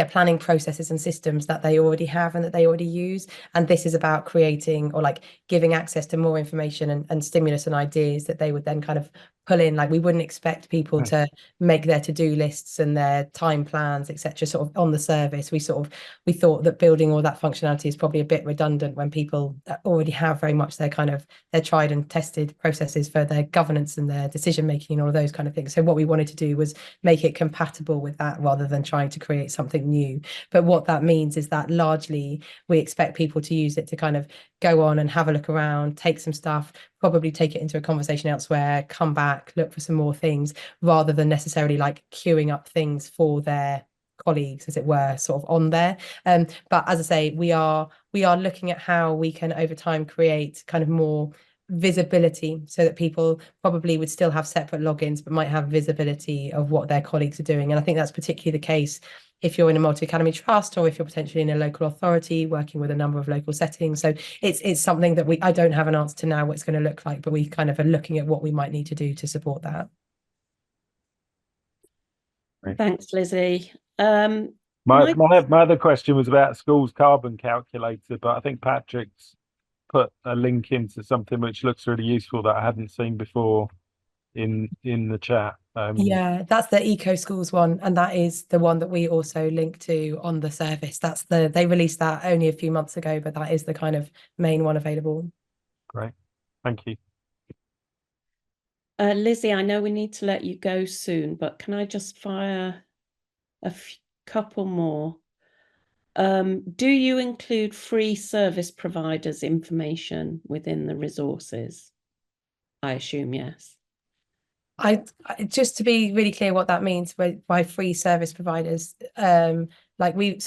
planning processes and systems that they already have and that they already use. And this is about creating or like giving access to more information and stimulus and ideas that they would then kind of pull in. Like, we wouldn't expect people to make their to-do lists and their time plans, etc., sort of on the service. We thought that building all that functionality is probably a bit redundant when people already have very much their tried and tested processes for their governance and their decision making and all of those kind of things. So what we wanted to do was make it compatible with that rather than trying to create something new. But what that means is that largely we expect people to use it to kind of go on and have a look around, take some stuff, probably take it into a conversation elsewhere, come back, look for some more things, rather than necessarily like queuing up things for their colleagues, as it were, sort of on there. But as I say, we are looking at how we can over time create kind of more visibility so that people probably would still have separate logins but might have visibility of what their colleagues are doing. And I think that's particularly the case if you're in a multi-academy trust or if you're potentially in a local authority working with a number of local settings. So it's something that I don't have an answer to now what it's going to look like, but we kind of are looking at what we might need to do to support that. Thanks, Lizzie. My other question was about school's carbon calculator, but I think Patrick's put a link into something which looks really useful that I hadn't seen before in the chat. Yeah, that's the Eco Schools one, and that is the one that we also link to on the service. They released that only a few months ago, but that is the kind of main one available. Great, thank you. Lizzie, I know we need to let you go soon, but can I just fire a couple more? Do you include free service providers information within the resources? I assume yes. I just to be really clear what that means by free service providers, like we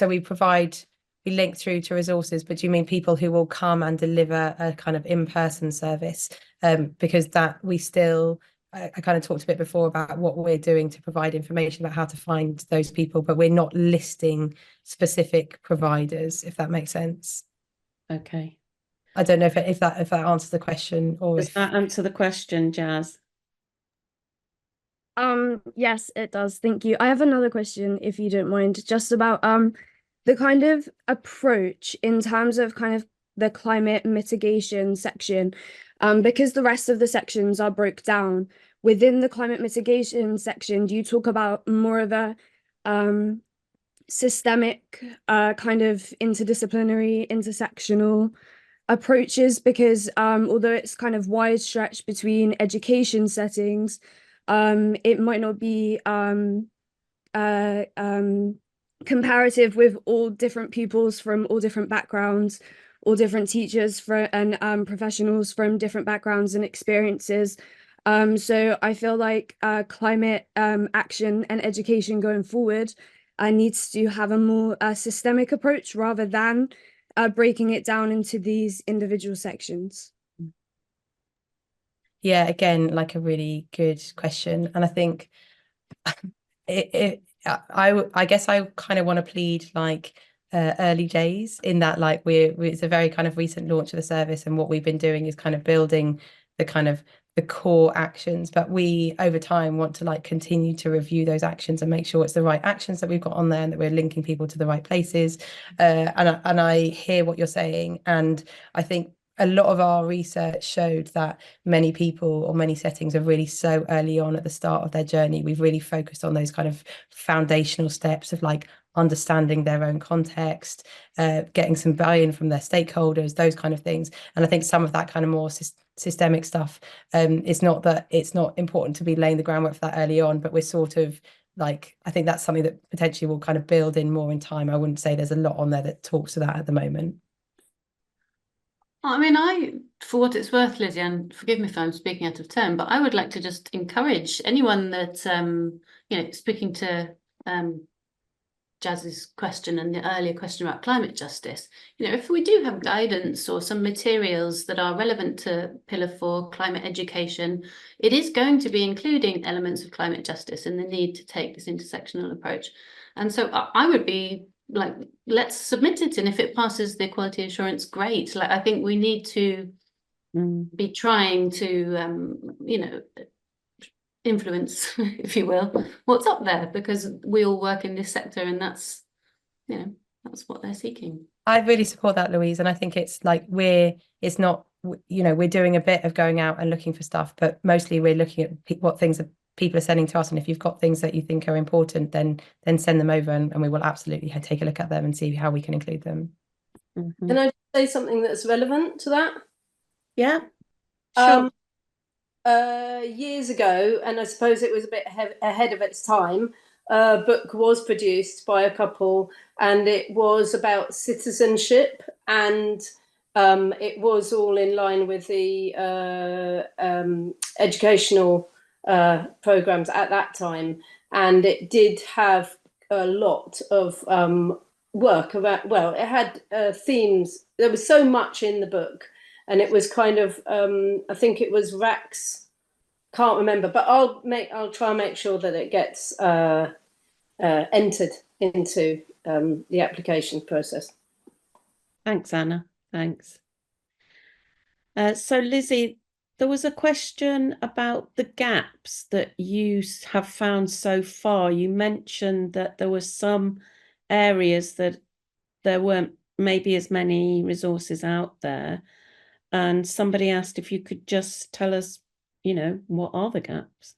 link through to resources, but do you mean people who will come and deliver a kind of in-person service? Because that we still I kind of talked a bit before about what we're doing to provide information about how to find those people, but we're not listing specific providers, if that makes sense. Okay. I don't know if that answers the question, or Does that answer the question, Jazz? Yes, it does. Thank you. I have another question, if you don't mind, just about the kind of approach in terms of kind of the climate mitigation section, because the rest of the sections are broke down. Within the climate mitigation section, do you talk about more of a systemic kind of interdisciplinary, intersectional approaches? Because although it's kind of wide stretch between education settings, it might not be comparative with all different pupils from all different backgrounds, all different teachers and professionals from different backgrounds and experiences. So I feel like climate action and education going forward needs to have a more systemic approach rather than breaking it down into these individual sections. Yeah, again, like a really good question. And I think I guess I kind of want to plead like early days in that, like it's a very kind of recent launch of the service, and what we've been doing is kind of building the kind of the core actions, but we over time want to like continue to review those actions and make sure it's the right actions that we've got on there and that we're linking people to the right places. And I hear what you're saying, and I think a lot of our research showed that many people or many settings are really so early on at the start of their journey. We've really focused on those kind of foundational steps of like understanding their own context, getting some buy-in from their stakeholders, those kind of things. And I think some of that kind of more systemic stuff, it's not that it's not important to be laying the groundwork for that early on, but we're sort of like, I think that's something that potentially will kind of build in more in time. I wouldn't say there's a lot on there that talks to that at the moment. I mean, for what it's worth, Lizzie, and forgive me if I'm speaking out of turn, but I would like to just encourage anyone that, speaking to Jazz's question and the earlier question about climate justice, if we do have guidance or some materials that are relevant to Pillar 4 climate education, it is going to be including elements of climate justice and the need to take this intersectional approach. And so I would be like, let's submit it, and if it passes the quality assurance, great. Like, I think we need to be trying to influence, if you will, what's up there, because we all work in this sector, and that's what they're seeking. I really support that, Louise, and I think it's like we're doing a bit of going out and looking for stuff, but mostly we're looking at what things that people are sending to us, and if you've got things that you think are important, then send them over, and we will absolutely take a look at them and see how we can include them. Can I say something that's relevant to that? Yeah, sure. Years ago, and I suppose it was a bit ahead of its time, a book was produced by a couple, and it was about citizenship, and it was all in line with the educational programs at that time, and it did have a lot of work about, well, it had themes. There was so much in the book, and it was kind of I think it was Rax, can't remember, but I'll try and make sure that it gets entered into the application process. Thanks, Anna. Thanks. So Lizzie, there was a question about the gaps that you have found so far. You mentioned that there were some areas that there weren't maybe as many resources out there. And somebody asked if you could just tell us, what are the gaps?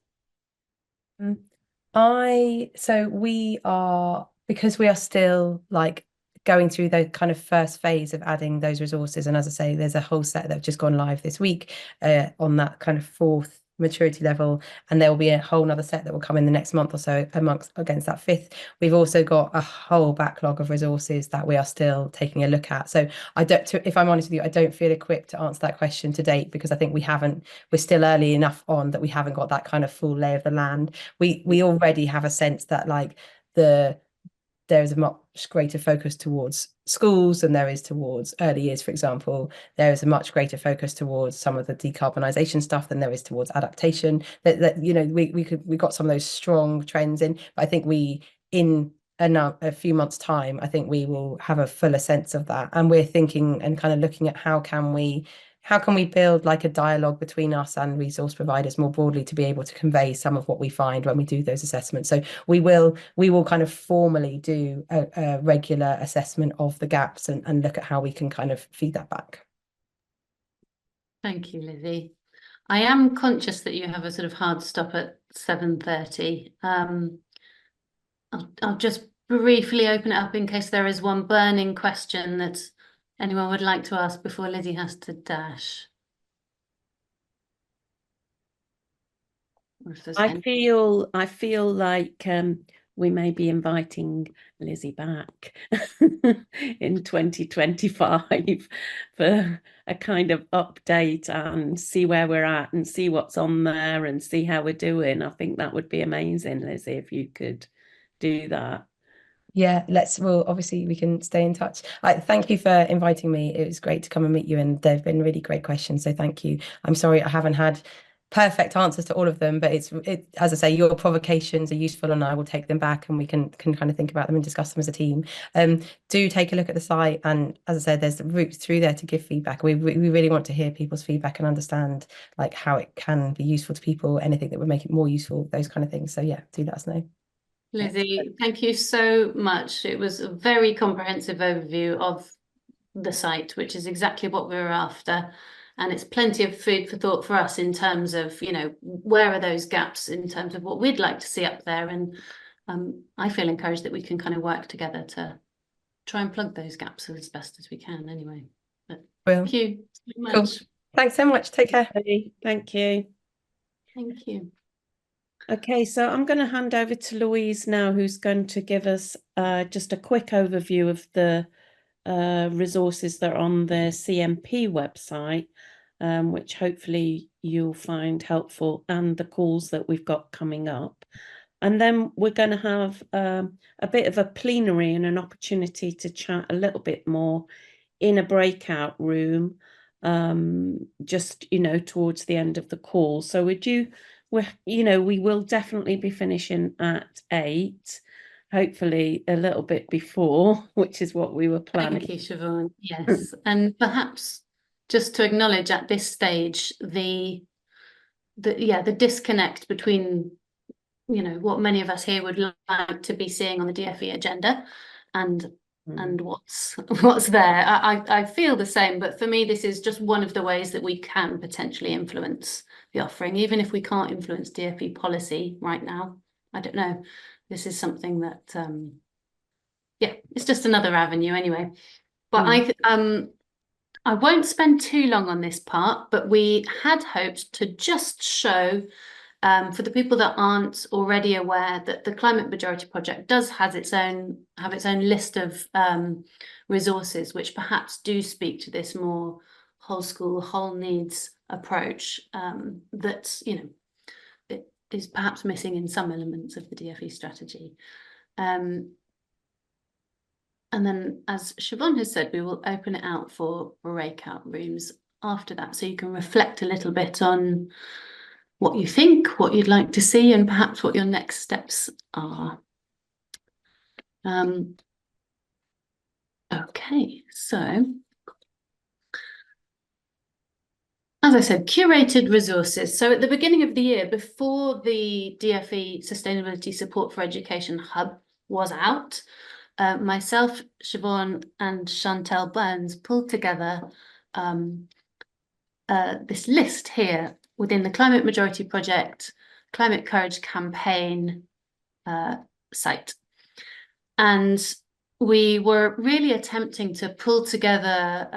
So we are, because we are still like going through the kind of first phase of adding those resources. And as I say, there's a whole set that have just gone live this week on that kind of 4th maturity level, and there will be a whole nother set that will come in the next month or so against that 5th. We've also got a whole backlog of resources that we are still taking a look at. So if I'm honest with you, I don't feel equipped to answer that question to date, because I think we're still early enough on that we haven't got that kind of full lay of the land. We already have a sense that like there is a much greater focus towards schools than there is towards early years, for example. There is a much greater focus towards some of the decarbonisation stuff than there is towards adaptation. We got some of those strong trends in, but I think in a few months' time, I think we will have a fuller sense of that. And we're thinking and kind of looking at how can we build like a dialogue between us and resource providers more broadly to be able to convey some of what we find when we do those assessments. So we will kind of formally do a regular assessment of the gaps and look at how we can kind of feed that back. Thank you, Lizzie. I am conscious that you have a sort of hard stop at 7:30. I'll just briefly open it up in case there is one burning question that anyone would like to ask before Lizzie has to dash. I feel like we may be inviting Lizzie back in 2025 for a kind of update and see where we're at and see what's on there and see how we're doing. I think that would be amazing, Lizzie, if you could do that. Yeah, well, obviously we can stay in touch. Thank you for inviting me. It was great to come and meet you, and they've been really great questions. So thank you. I'm sorry I haven't had perfect answers to all of them, but as I say, your provocations are useful, and I will take them back, and we can kind of think about them and discuss them as a team. Do take a look at the site, and as I said, there's routes through there to give feedback. We really want to hear people's feedback and understand like how it can be useful to people, anything that would make it more useful, those kind of things. So yeah, do let us know. Lizzie, thank you so much. It was a very comprehensive overview of the site, which is exactly what we were after. And it's plenty of food for thought for us in terms of, where are those gaps in terms of what we'd like to see up there. And I feel encouraged that we can kind of work together to try and plug those gaps as best as we can anyway. But thank you so much. Cool. Thanks so much. Take care. Thank you. Thank you. Okay, so I'm going to hand over to Louise now, who's going to give us just a quick overview of the resources that are on the CMP website, which hopefully you'll find helpful, and the calls that we've got coming up. And then we're going to have a bit of a plenary and an opportunity to chat a little bit more in a breakout room, just, towards the end of the call. So we will definitely be finishing at 8, hopefully a little bit before, which is what we were planning. Thank you, Siobhan. Yes, and perhaps just to acknowledge at this stage the disconnect between what many of us here would like to be seeing on the DfE agenda and what's there. I feel the same, but for me this is just one of the ways that we can potentially influence the offering, even if we can't influence DfE policy right now. I don't know. This is something that it's just another avenue anyway. But I won't spend too long on this part, but we had hoped to just show for the people that aren't already aware that the Climate Majority Project does have its own list of resources which perhaps do speak to this more whole school, whole needs approach that it is perhaps missing in some elements of the DfE strategy. And then, as Siobhan has said, we will open it out for breakout rooms after that, so you can reflect a little bit on what you think, what you'd like to see, and perhaps what your next steps are. Okay, so as I said, curated resources. So at the beginning of the year, before the DfE Sustainability Support for Education Hub was out, myself, Siobhan and Chantel Burns pulled together this list here within the Climate Majority Project, Climate Courage campaign site. And we were really attempting to pull together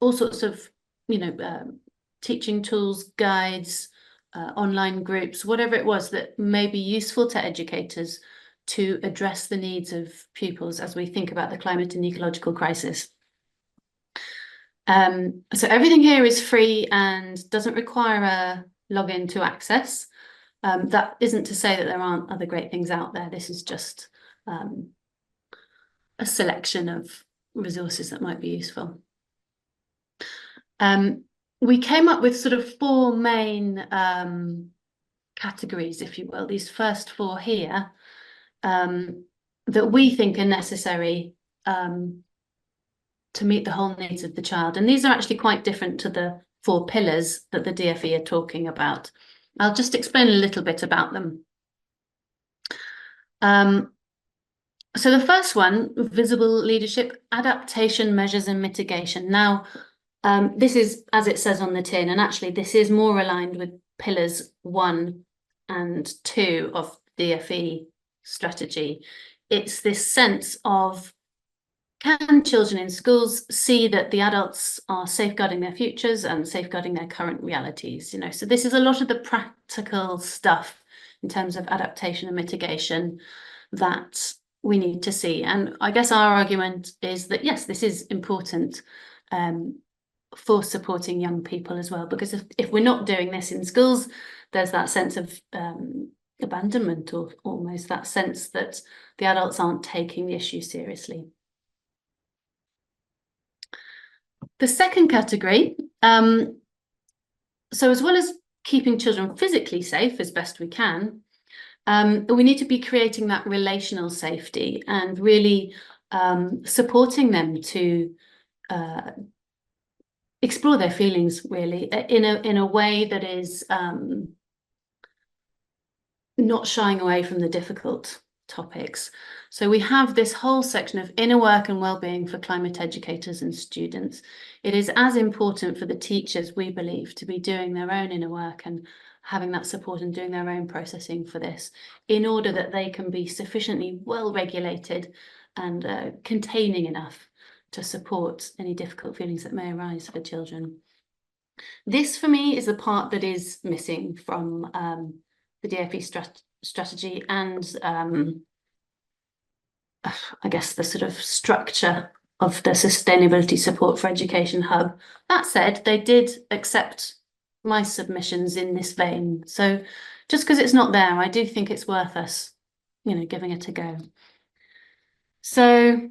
all sorts of, teaching tools, guides, online groups, whatever it was that may be useful to educators to address the needs of pupils as we think about the climate and ecological crisis. So everything here is free and doesn't require a login to access. That isn't to say that there aren't other great things out there. This is just a selection of resources that might be useful. We came up with sort of 4 main categories, if you will, these first 4 here, that we think are necessary to meet the whole needs of the child. And these are actually quite different to the 4 pillars that the DfE are talking about. I'll just explain a little bit about them. So the first one, visible leadership, adaptation, measures and mitigation. Now, this is, as it says on the tin, and actually this is more aligned with pillars 1 and 2 of DfE strategy. It's this sense of, can children in schools see that the adults are safeguarding their futures and safeguarding their current realities? So this is a lot of the practical stuff in terms of adaptation and mitigation that we need to see. And I guess our argument is that, yes, this is important for supporting young people as well, because if we're not doing this in schools, there's that sense of abandonment, or almost that sense that the adults aren't taking the issue seriously. The second category, so as well as keeping children physically safe as best we can, we need to be creating that relational safety and really supporting them to explore their feelings, really, in a way that is not shying away from the difficult topics. So we have this whole section of inner work and well-being for climate educators and students. It is as important for the teachers, we believe, to be doing their own inner work and having that support and doing their own processing for this, in order that they can be sufficiently well regulated and containing enough to support any difficult feelings that may arise for children. This, for me, is the part that is missing from the DfE strategy and I guess the sort of structure of the Sustainability Support for Education Hub. That said, they did accept my submissions in this vein. So just because it's not there, I do think it's worth us, giving it a go. So,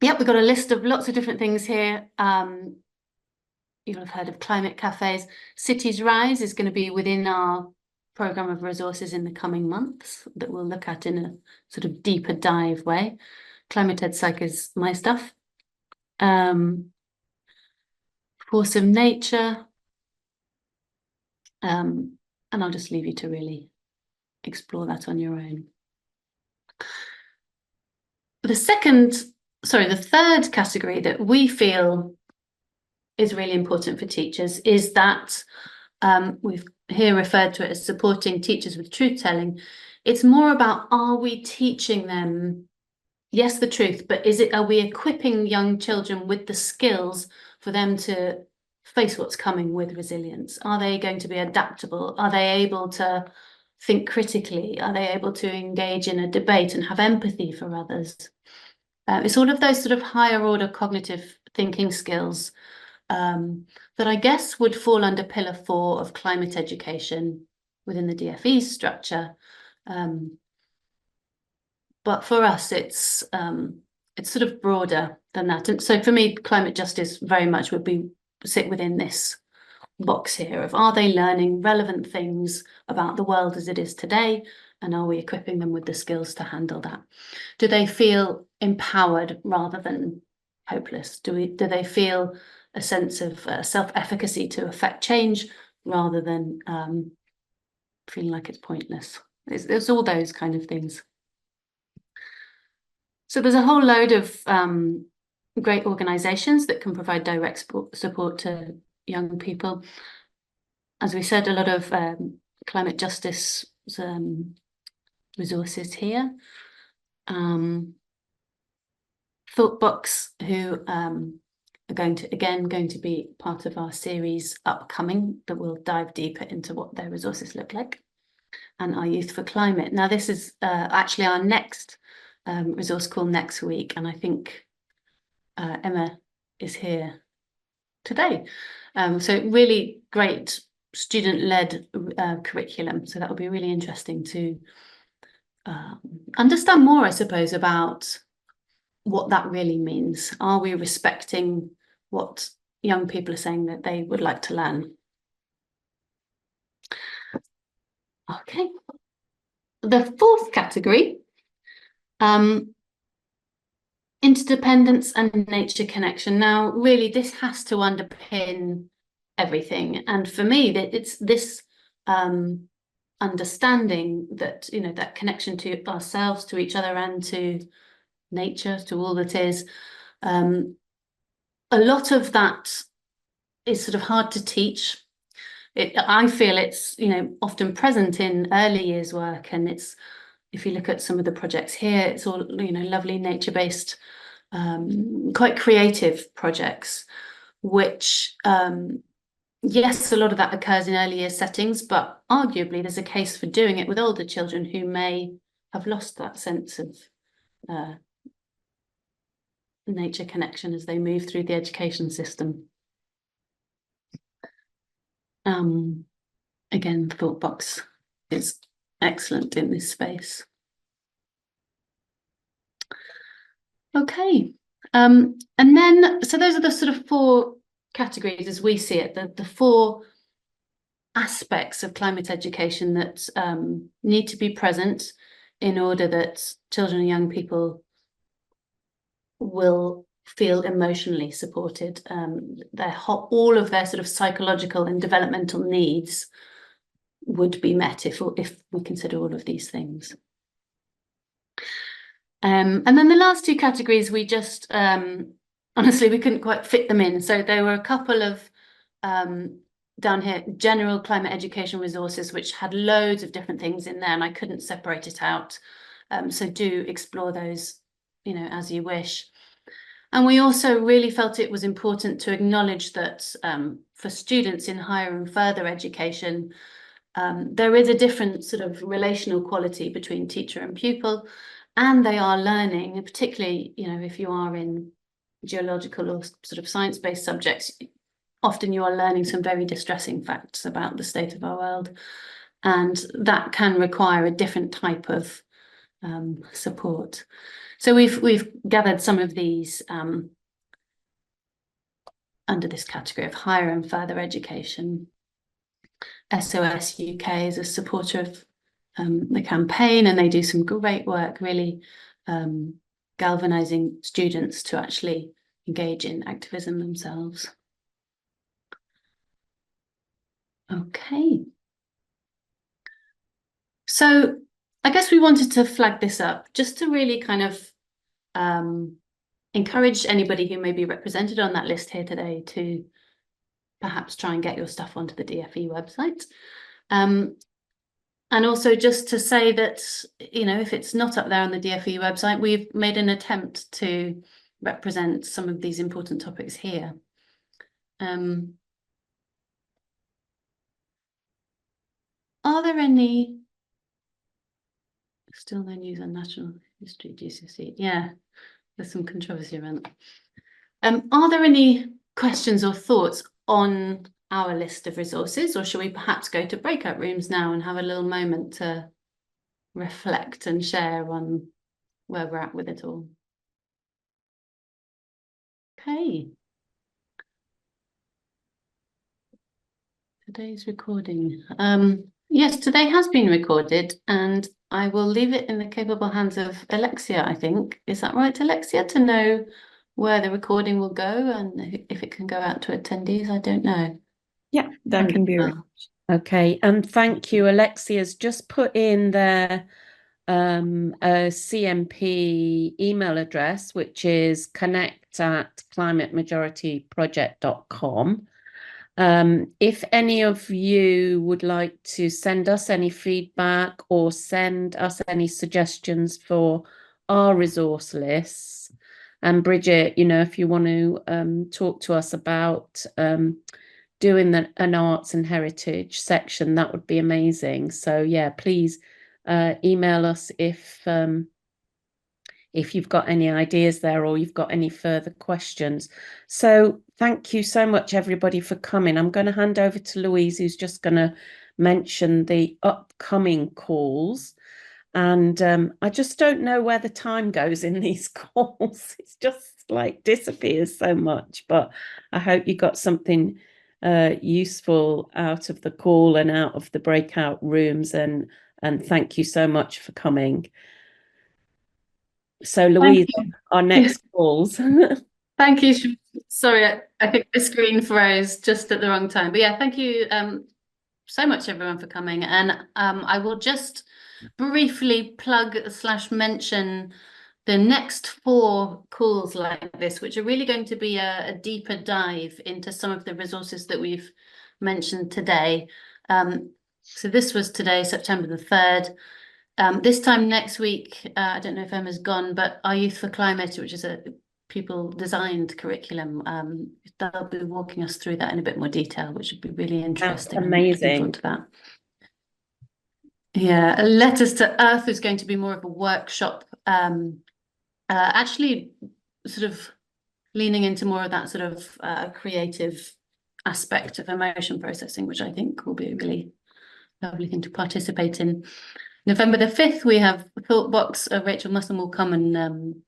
yep, we've got a list of lots of different things here. You'll have heard of climate cafes. Cities Rise is going to be within our programme of resources in the coming months that we'll look at in a sort of deeper dive way. Climate Ed Psych is my stuff. Force of Nature. And I'll just leave you to really explore that on your own. The third category that we feel is really important for teachers is that we've here referred to it as supporting teachers with truth telling. It's more about, are we teaching them, yes, the truth, but are we equipping young children with the skills for them to face what's coming with resilience? Are they going to be adaptable? Are they able to think critically? Are they able to engage in a debate and have empathy for others? It's all of those sort of higher order cognitive thinking skills that I guess would fall under pillar 4 of climate education within the DfE structure. But for us, it's sort of broader than that. And so for me, climate justice very much would sit within this box here of, are they learning relevant things about the world as it is today? And are we equipping them with the skills to handle that? Do they feel empowered rather than hopeless? Do they feel a sense of self-efficacy to affect change rather than feeling like it's pointless? It's all those kind of things. So there's a whole load of great organisations that can provide direct support to young people. As we said, a lot of climate justice resources here. Thoughtbox, who are going to be part of our series upcoming, that will dive deeper into what their resources look like, and our Youth for Climate. Now, this is actually our next resource call next week, and I think Emma is here today. So really great student-led curriculum. So that will be really interesting to understand more, I suppose, about what that really means. Are we respecting what young people are saying that they would like to learn? Okay. The fourth category, interdependence and nature connection. Now, really, this has to underpin everything. And for me, that it's this understanding that, you know, that connection to ourselves, to each other, and to nature, to all that is. A lot of that is sort of hard to teach. I feel it's, you know, often present in early years work, and it's, if you look at some of the projects here, it's all, you know, lovely nature-based, quite creative projects, which, yes, a lot of that occurs in early year settings, but arguably there's a case for doing it with older children who may have lost that sense of nature connection as they move through the education system. Again, Thoughtbox is excellent in this space. Okay, and then, so those are the sort of four categories as we see it, the four aspects of climate education that need to be present in order that children and young people will feel emotionally supported. All of their sort of psychological and developmental needs would be met if we consider all of these things. And then the last two categories, we just, honestly, we couldn't quite fit them in. So there were a couple of, down here, general climate education resources, which had loads of different things in there, and I couldn't separate it out. So do explore those, you know, as you wish. And we also really felt it was important to acknowledge that for students in higher and further education, there is a different sort of relational quality between teacher and pupil, and they are learning, particularly, you know, if you are in geological or sort of science-based subjects, often you are learning some very distressing facts about the state of our world, and that can require a different type of support. So we've gathered some of these under this category of higher and further education. SOS UK is a supporter of the campaign, and they do some great work, really galvanizing students to actually engage in activism themselves. Okay. So I guess we wanted to flag this up just to really kind of encourage anybody who may be represented on that list here today to perhaps try and get your stuff onto the DfE website. And also just to say that, you know, if it's not up there on the DfE website, we've made an attempt to represent some of these important topics here. Are there any, still no news on national history GCSE? Yeah, there's some controversy around that. Are there any questions or thoughts on our list of resources, or shall we perhaps go to breakout rooms now and have a little moment to reflect and share on where we're at with it all? Okay. Today's recording. Yes, today has been recorded, and I will leave it in the capable hands of Alexia, I think. Is that right, Alexia, to know where the recording will go and if it can go out to attendees? I don't know. Yeah, that can be. Okay, and thank you. Alexia's just put in there a CMP email address, which is connect@climatemajorityproject.com. If any of you would like to send us any feedback or send us any suggestions for our resource lists, and Bridget, you know, if you want to talk to us about doing an arts and heritage section, that would be amazing. So yeah, please email us if you've got any ideas there or you've got any further questions. So thank you so much, everybody, for coming. I'm going to hand over to Louise, who's just going to mention the upcoming calls. And I just don't know where the time goes in these calls. It's just like disappears so much. But I hope you got something useful out of the call and out of the breakout rooms. And thank you so much for coming. So Louise, our next calls. Thank you. Sorry, I think the screen froze just at the wrong time. But yeah, thank you so much, everyone, for coming. And I will just briefly plug/mention the next 4 calls like this, which are really going to be a deeper dive into some of the resources that we've mentioned today. So this was today, September the 3rd. This time next week, I don't know if Emma's gone, but our Youth for Climate, which is a pupil-designed curriculum, they'll be walking us through that in a bit more detail, which would be really interesting. That's amazing. I'm looking forward to that. Yeah, Letters to Earth is going to be more of a workshop, actually sort of leaning into more of that sort of creative aspect of emotion processing, which I think will be a really lovely thing to participate in. November the 5th, we have Thought Box. Rachel Musson will come and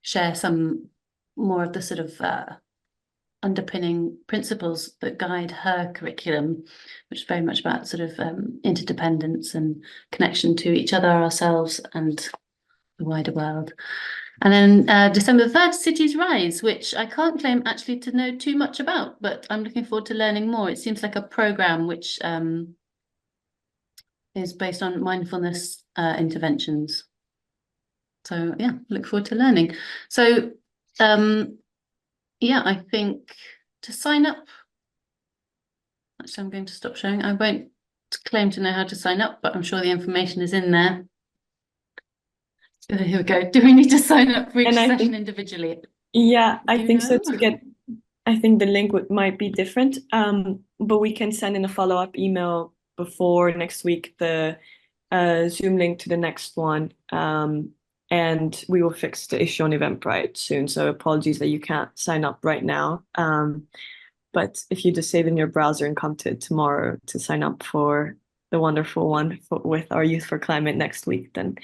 share some more of the sort of underpinning principles that guide her curriculum, which is very much about sort of interdependence and connection to each other, ourselves, and the wider world. And then December the 3rd, Cities Rise, which I can't claim actually to know too much about, but I'm looking forward to learning more. It seems like a program which is based on mindfulness interventions. So yeah, look forward to learning. So yeah, I think to sign up, actually I'm going to stop showing. I won't claim to know how to sign up, but I'm sure the information is in there. Here we go. Do we need to sign up for each session individually? Yeah, I think so. I think the link might be different, but we can send in a follow-up email before next week, the Zoom link to the next one, and we will fix the issue on Eventbrite soon. So apologies that you can't sign up right now, but if you just save in your browser and come to it tomorrow to sign up for the wonderful one with our Youth for Climate next week, then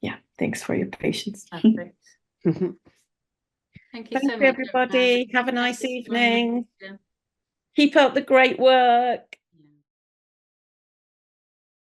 yeah, thanks for your patience. Perfect. Thank you so much, everybody. Have a nice evening. Keep up the great work.